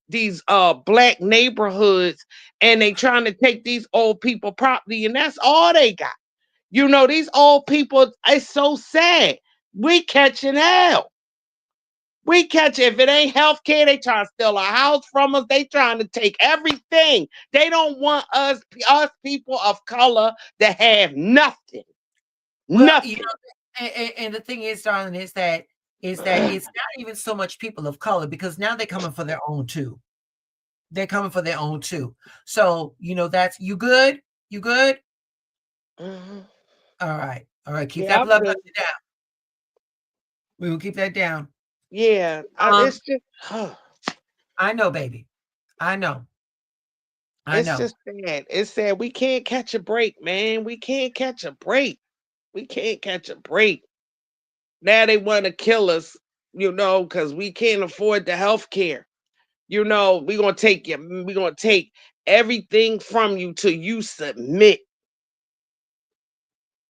black neighborhoods, and they trying to take these old people property, and that's all they got. These old people, it's so sad. We catching hell. We catch, if it ain't healthcare, they trying to steal our house from us. They trying to take everything. They don't want us people of color to have nothing. Well, Nothing. and the thing is, darling, is that it's not even so much people of color, because now they're coming for their own too. They're coming for their own too. So that's you good. You good? Mhm. All right. All right. Keep Yeah, that I'm blood good. pressure down. We will keep that down. Yeah, Um, it's just, I know, baby. I know. I it's know. just sad. It's sad. We can't catch a break, man. We can't catch a break. We can't catch a break. Now they want to kill us, because we can't afford the health care. We're gonna take you, we're gonna take everything from you till you submit.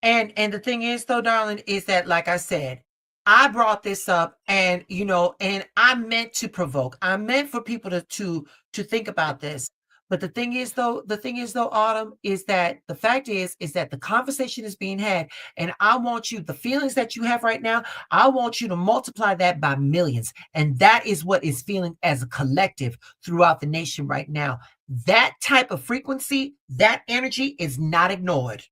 And the thing is, though, darling, is that, like I said, I brought this up, and I meant to provoke. I meant for people to think about this. But the thing is though, Autumn, is that the fact is that the conversation is being had, and I want you, the feelings that you have right now, I want you to multiply that by millions. And that is what is feeling as a collective throughout the nation right now. That type of frequency, that energy is not ignored.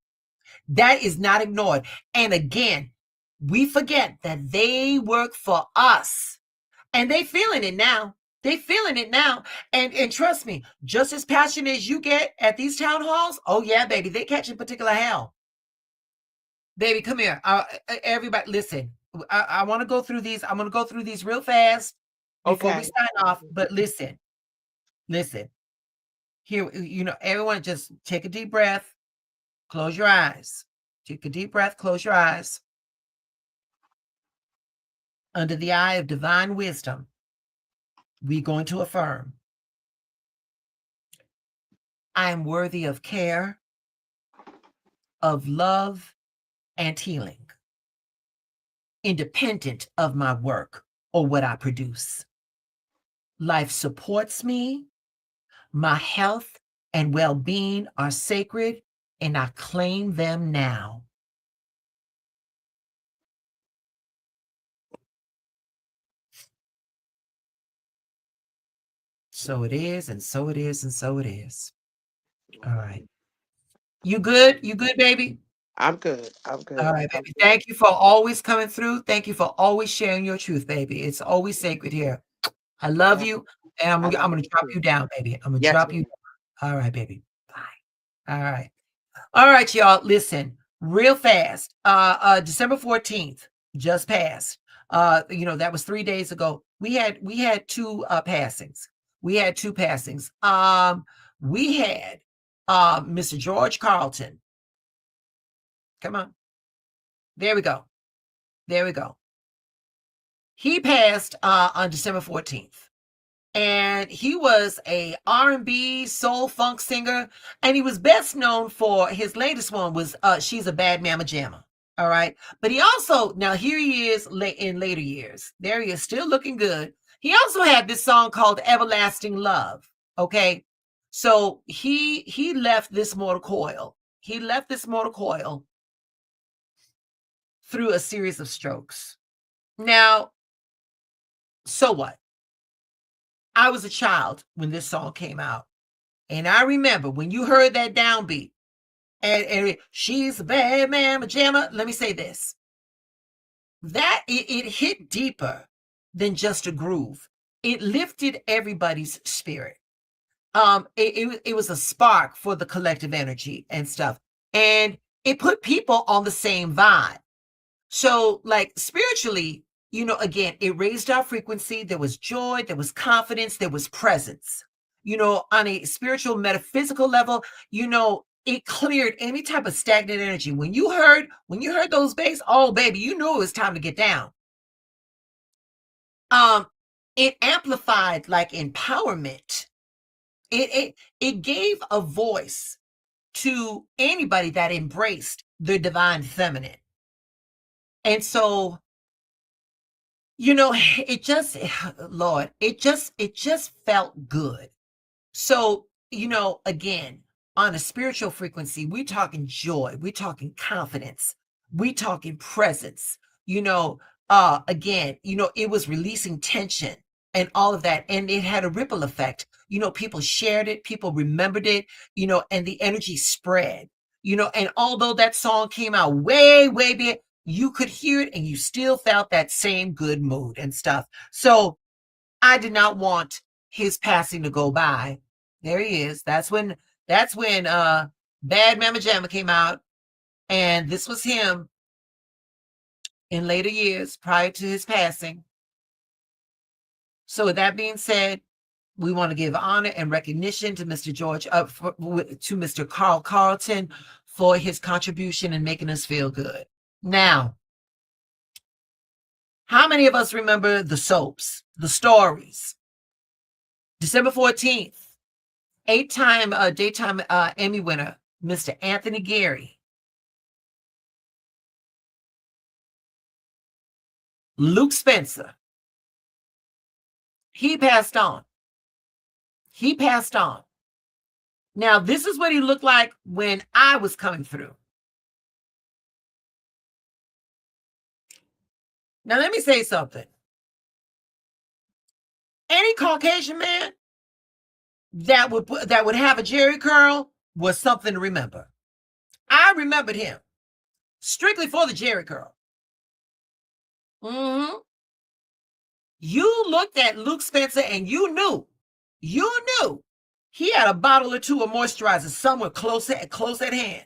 That is not ignored. And again, we forget that they work for us, and they feeling it now. They feeling it now. And trust me, just as passionate as you get at these town halls, oh yeah, baby, they catching particular hell. Baby, come here. Everybody, listen. I want to go through these. I'm going to go through these real fast before we Okay. sign off. But listen. Here, everyone just take a deep breath. Close your eyes. Take a deep breath. Close your eyes. Under the eye of divine wisdom, we're going to affirm, I am worthy of care, of love, and healing, independent of my work or what I produce. Life supports me. My health and well-being are sacred, and I claim them now. So it is, and so it is, and so it is. All right. You good? You good, baby? I'm good. I'm good. All right, I'm baby. good. Thank you for always coming through. Thank you for always sharing your truth, baby. It's always sacred here. I love Yeah, you, and I I'm love gonna you drop too. you down, baby. I'm gonna Yes, drop you ma'am. down. All right, baby. Bye. All right. All right, y'all. Listen, real fast. December 14th just passed. That was 3 days ago. We had two passings. We had two passings. We had Mr. George Carlton. Come on. There we go. There we go. He passed on December 14th. And he was a R&B soul funk singer, and he was best known for his latest one was She's a Bad Mama Jamma. All right. But he also, now here he is in later years. There he is, still looking good. He also had this song called Everlasting Love. Okay. So he left this mortal coil. He left this mortal coil through a series of strokes. Now, so what? I was a child when this song came out. And I remember when you heard that downbeat, and she's a bad mama jamma. Let me say this: that it hit deeper than just a groove. It lifted everybody's spirit. It was a spark for the collective energy and stuff, and it put people on the same vibe. So, like spiritually, again, it raised our frequency. There was joy, there was confidence, there was presence. On a spiritual, metaphysical level, it cleared any type of stagnant energy. When you heard those bass, oh baby, you knew it was time to get down. Um, it amplified like empowerment. It gave a voice to anybody that embraced the divine feminine. And so it just Lord, it just felt good. So again, on a spiritual frequency, we're talking joy, we're talking confidence, we talking presence. Again, it was releasing tension and all of that, and it had a ripple effect. People shared it, people remembered it, and the energy spread. And although that song came out way way big, you could hear it and you still felt that same good mood and stuff. So I did not want his passing to go by. There he is. That's when Bad Mama Jamma came out, and this was him in later years prior to his passing. So with that being said, we want to give honor and recognition to Mr. to Mr. Carl Carlton for his contribution in making us feel good. Now, how many of us remember the soaps, the stories? December 14th, 8-time daytime Emmy winner, Mr. Anthony Geary. Luke Spencer. He passed on. Now, this is what he looked like when I was coming through. Now, let me say something. Any Caucasian man that would have a Jerry curl was something to remember. I remembered him strictly for the Jerry curl. Mm-hmm. You looked at Luke Spencer and you knew he had a bottle or two of moisturizer somewhere close at hand.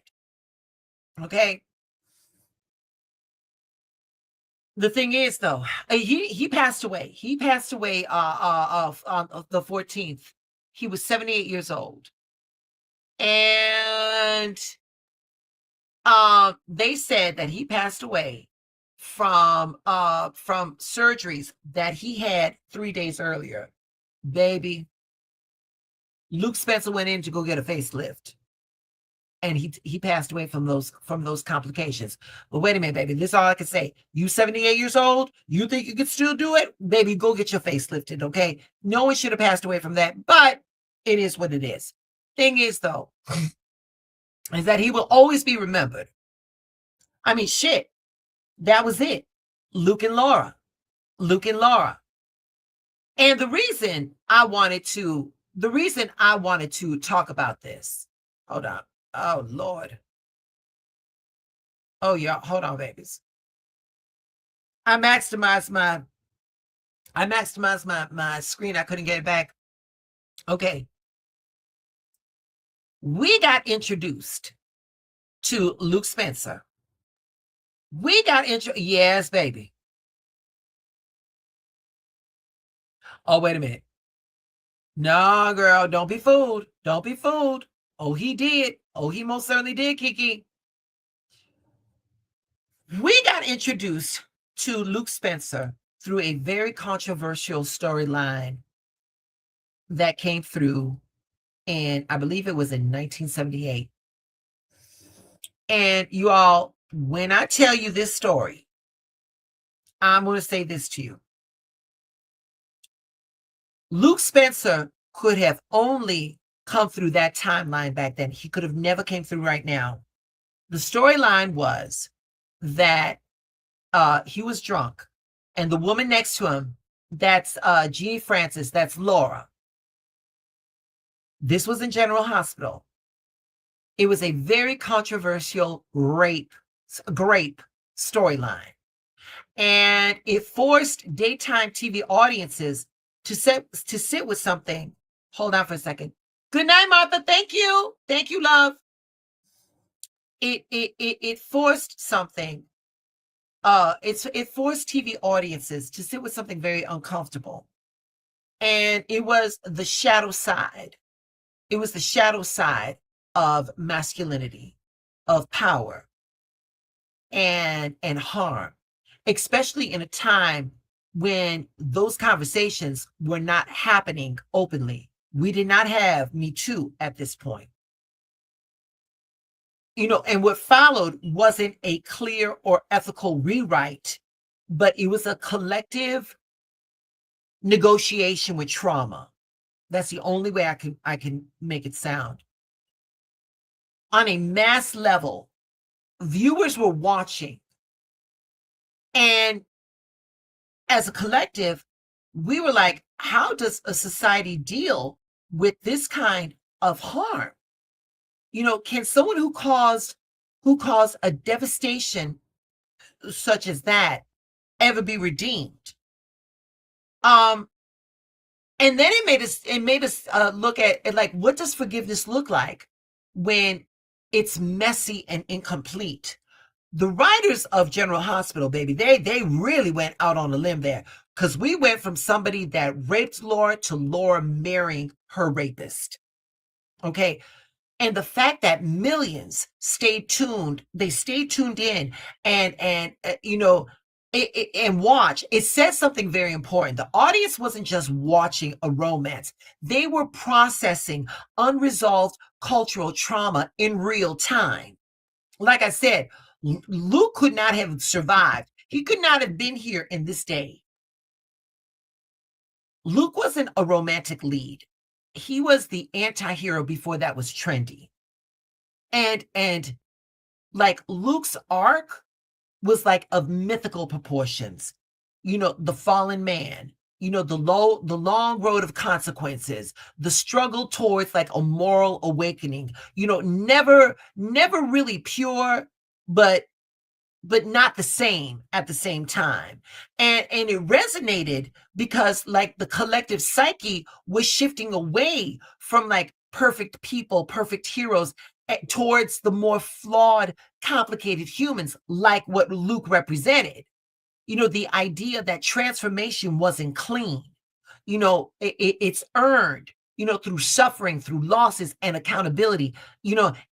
Okay. The thing is, though, he passed away. He passed away on the 14th. He was 78 years old, and they said that he passed away from surgeries that he had 3 days earlier. Baby, Luke Spencer went in to go get a facelift, and he passed away from those complications. But wait a minute, baby. This is all I can say. You 78 years old, you think you could still do it? Baby, go get your face lifted, okay? No one should have passed away from that, but it is what it is. Thing is, though, is that he will always be remembered. I mean, shit, that was it. Luke and Laura. And the reason I wanted to talk about this, hold on. Oh, Lord. Oh, yeah. Hold on, babies. I maximized my screen. I couldn't get it back. Okay. We got introduced to Luke Spencer. Yes, baby. Oh, wait a minute. No, girl, don't be fooled. Don't be fooled. Oh, he did. Oh, he most certainly did, Kiki. We got introduced to Luke Spencer through a very controversial storyline that came through, and I believe it was in 1978. And you all, when I tell you this story, I'm going to say this to you. Luke Spencer could have only come through that timeline back then. He could have never came through right now. The storyline was that he was drunk, and the woman next to him, that's Jeannie Francis, that's Laura. This was in General Hospital. It was a very controversial grape storyline, and it forced daytime TV audiences to sit with something. Hold on for a second. Good night, Martha. Thank you, love. It forced something. It forced TV audiences to sit with something very uncomfortable, and it was the shadow side. It was the shadow side of masculinity, of power, and harm, especially in a time when those conversations were not happening openly. We did not have Me Too at this point. And what followed wasn't a clear or ethical rewrite, but it was a collective negotiation with trauma. That's the only way I can make it sound. On a mass level, viewers were watching, and as a collective, we were like, how does a society deal with this kind of harm? Can someone who caused a devastation such as that ever be redeemed? And then it made us look at like, what does forgiveness look like when it's messy and incomplete? The writers of General Hospital, baby, they really went out on a limb there, because we went from somebody that raped Laura to Laura marrying her rapist. Okay. And the fact that millions stayed tuned in and watch, it says something very important. The audience wasn't just watching a romance. They were processing unresolved cultural trauma in real time. Like I said, Luke could not have survived. He could not have been here in this day. Luke wasn't a romantic lead. he was the anti-hero before that was trendy. And like Luke's arc was like of mythical proportions. The fallen man, the long road of consequences, the struggle towards like a moral awakening, never really pure, but not the same at the same time. And it resonated because like the collective psyche was shifting away from like perfect people, perfect heroes, towards the more flawed, complicated humans, like what Luke represented. The idea that transformation wasn't clean. It's earned, through suffering, through losses and accountability,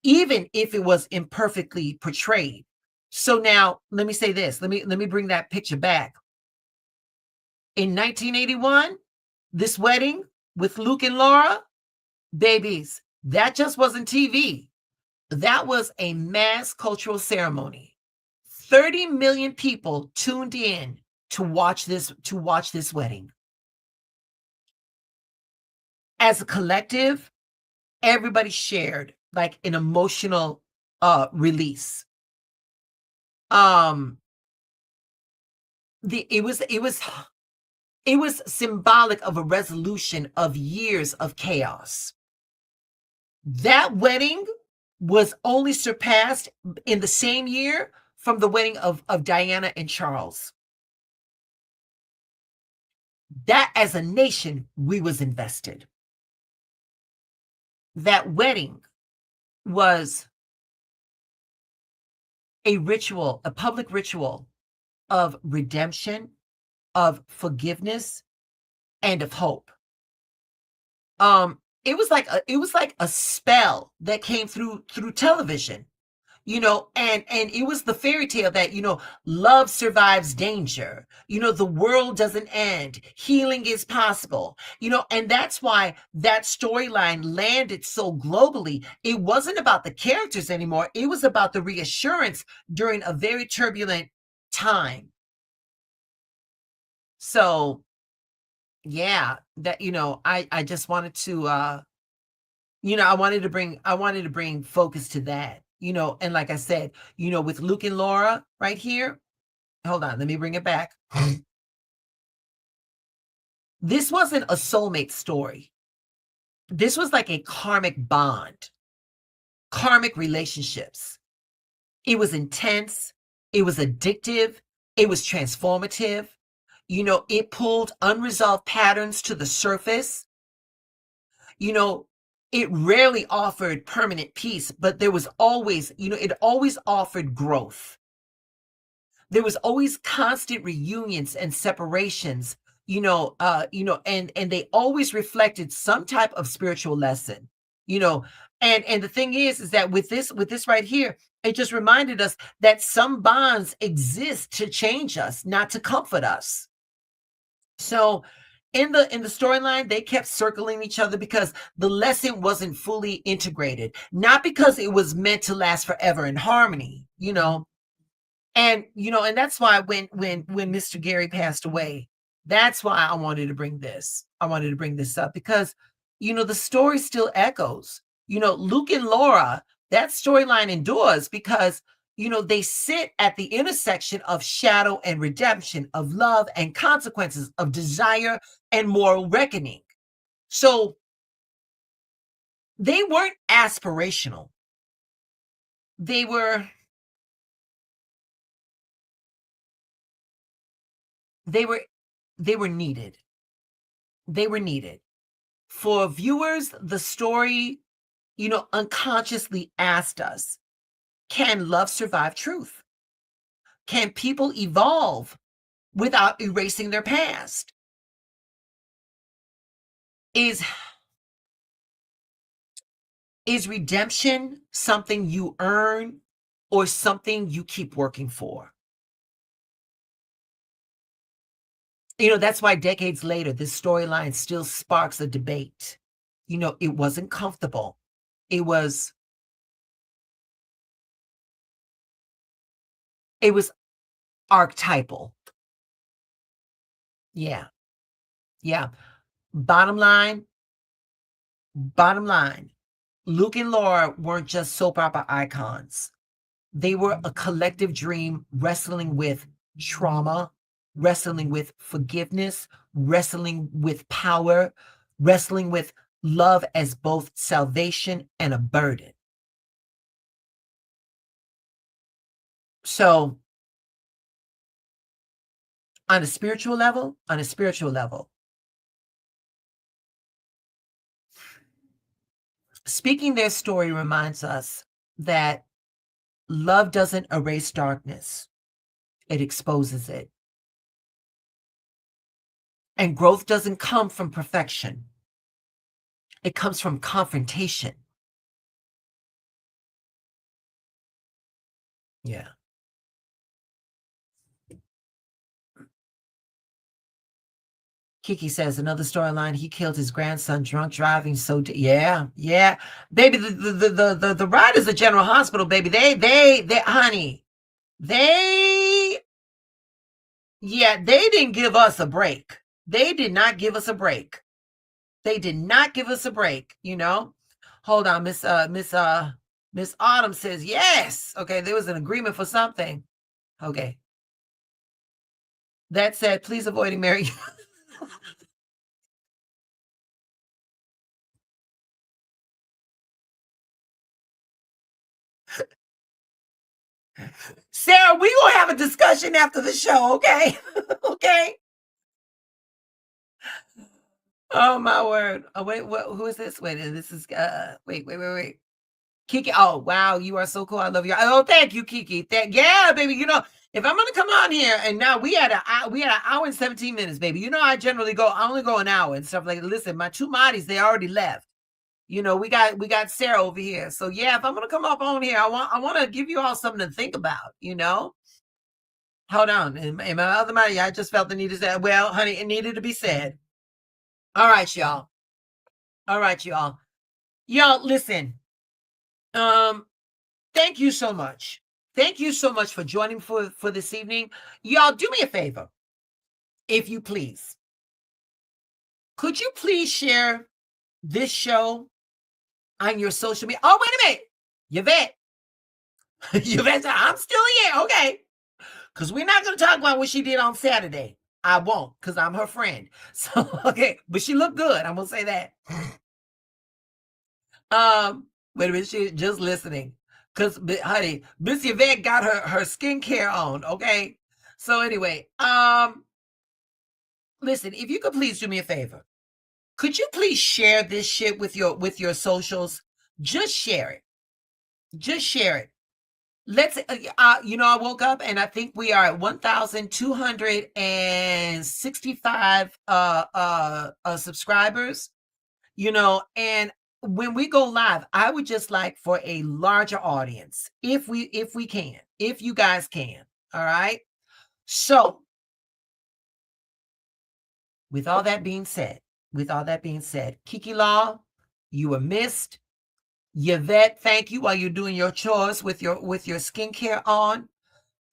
even if it was imperfectly portrayed. So now let me say this. Let me bring that picture back. In 1981, this wedding with Luke and Laura, babies, that just wasn't TV. That was a mass cultural ceremony. 30 million people tuned in to watch this wedding. As a collective, everybody shared like an emotional release. It was symbolic of a resolution of years of chaos. That wedding was only surpassed in the same year from the wedding of Diana and Charles. That as a nation, we was invested. That wedding was a ritual, a public ritual of redemption, of forgiveness, and of hope. It was like a spell that came through television, and it was the fairy tale that, love survives danger, the world doesn't end, healing is possible, and that's why that storyline landed so globally. It wasn't about the characters anymore, it was about the reassurance during a very turbulent time. So yeah, that, I just wanted to I wanted to bring focus to that, and like I said, with Luke and Laura right here. Hold on, let me bring it back. This wasn't a soulmate story. This was like a karmic bond, karmic relationships. It was intense, it was addictive, it was transformative. It pulled unresolved patterns to the surface. you know, it rarely offered permanent peace, but there was always, it always offered growth. There was always constant reunions and separations, and they always reflected some type of spiritual lesson, you know. And the thing is that with this right here, it just reminded us that some bonds exist to change us, not to comfort us. So in the storyline, they kept circling each other because the lesson wasn't fully integrated, not because it was meant to last forever in harmony, and that's why when Mr. Gary passed away, that's why I wanted to bring this. I wanted to bring this up because the story still echoes. Luke and Laura, that storyline endures because they sit at the intersection of shadow and redemption, of love and consequences, of desire and moral reckoning. So they weren't aspirational. They were they were they were needed. They were needed. For viewers, the story, unconsciously asked us, can love survive truth? Can people evolve without erasing their past? Is is redemption something you earn or something you keep working for? That's why decades later, this storyline still sparks a debate. It wasn't comfortable. It was it was archetypal. Yeah. Yeah. Bottom line, Bottom line, Luke and Laura weren't just soap opera icons. They were a collective dream wrestling with trauma, wrestling with forgiveness, wrestling with power, wrestling with love as both salvation and a burden. So, on a spiritual level, speaking their story reminds us that love doesn't erase darkness, it exposes it. And growth doesn't come from perfection, it comes from confrontation. Yeah. Kiki says another storyline. He killed his grandson drunk driving. So yeah, baby. The riders at General Hospital, baby. They, honey. They didn't give us a break. They did not give us a break. They did not give us a break. You know. Hold on, Miss Autumn says yes. Okay, there was an agreement for something. Okay. That said, please avoiding Mary. Sarah, we gonna have a discussion after the show, okay? Okay. Oh my word. Oh wait, who is this? Wait, this is wait. Kiki. Oh wow, you are so cool. I love you. Oh, thank you, Kiki. Yeah, baby. You know, if I'm gonna come on here and now we had an hour and 17 minutes, baby. You know, I only go an hour and stuff like that. Listen, my two Marties, they already left. You know, we got Sarah over here. So yeah, if I'm gonna come up on here, I want to give you all something to think about, you know. Hold on. In my other Marty, I just felt the need to say, well, honey, it needed to be said. All right, y'all. Y'all, listen. Thank you so much. Thank you so much for joining for this evening. Y'all, do me a favor, if you please. Could you please share this show on your social media? Oh, wait a minute. Yvette. Yvette, I'm still here. Okay. Because we're not going to talk about what she did on Saturday. I won't, because I'm her friend. So, okay. But she looked good. I'm going to say that. Wait a minute. She just listening. Because, honey, Miss Yvette got her skincare on. Okay. So, anyway, listen, if you could please do me a favor. Could you please share this shit with your socials? Just share it. Just share it. Let's you know, I woke up and I think we are at 1,265 subscribers, you know, and when we go live, I would just like for a larger audience, if we can, if you guys can. All right. So with all that being said, Kiki Law, you were missed. Yvette, thank you while you're doing your chores with your skincare on.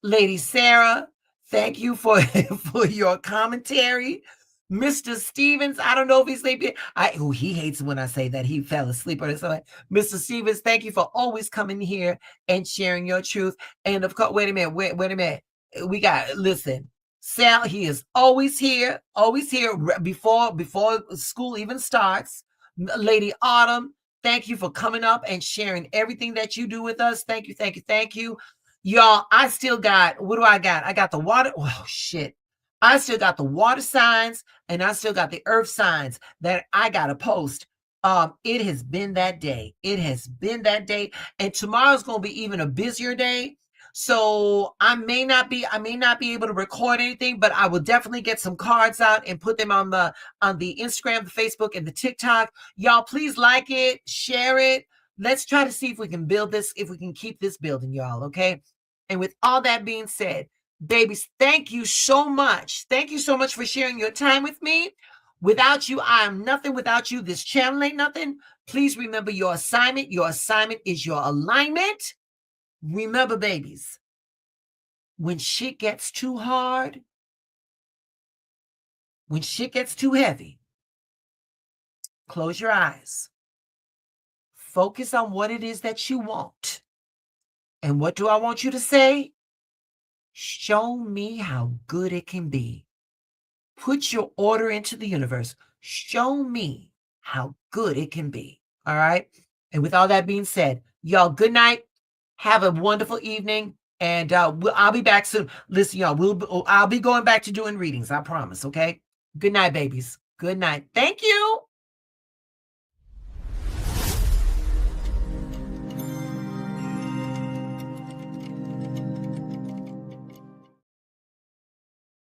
Lady Sarah, thank you for for your commentary. Mr. Stevens, I don't know if he's sleeping. He hates when I say that he fell asleep or something. Mr. Stevens, thank you for always coming here and sharing your truth. And of course, wait a minute. We got listen. Sal, he is always here before school even starts. Lady Autumn, thank you for coming up and sharing everything that you do with us. Thank you. Y'all, I still got, what do I got? I got the water. Oh, shit. I still got the water signs and I still got the earth signs that I got to post. It has been that day. And tomorrow's going to be even a busier day. So I may not be able to record anything, but I will definitely get some cards out and put them on the Instagram, the Facebook, and the TikTok. Y'all, please like it, share it. Let's try to see if we can build this, if we can keep this building, y'all. Okay. And with all that being said, babies, thank you so much. Thank you so much for sharing your time with me. Without you, I am nothing. Without you, this channel ain't nothing. Please remember your assignment. Your assignment is your alignment. Remember, babies, when shit gets too hard, when shit gets too heavy, close your eyes. focus on what it is that you want. And what do I want you to say? Show me how good it can be. Put your order into the universe. Show me how good it can be. All right. And with all that being said, y'all, good night. Have a wonderful evening. And I'll be back soon. Listen, y'all, I'll be going back to doing readings. I promise. Okay. Good night, babies. Good night. Thank you.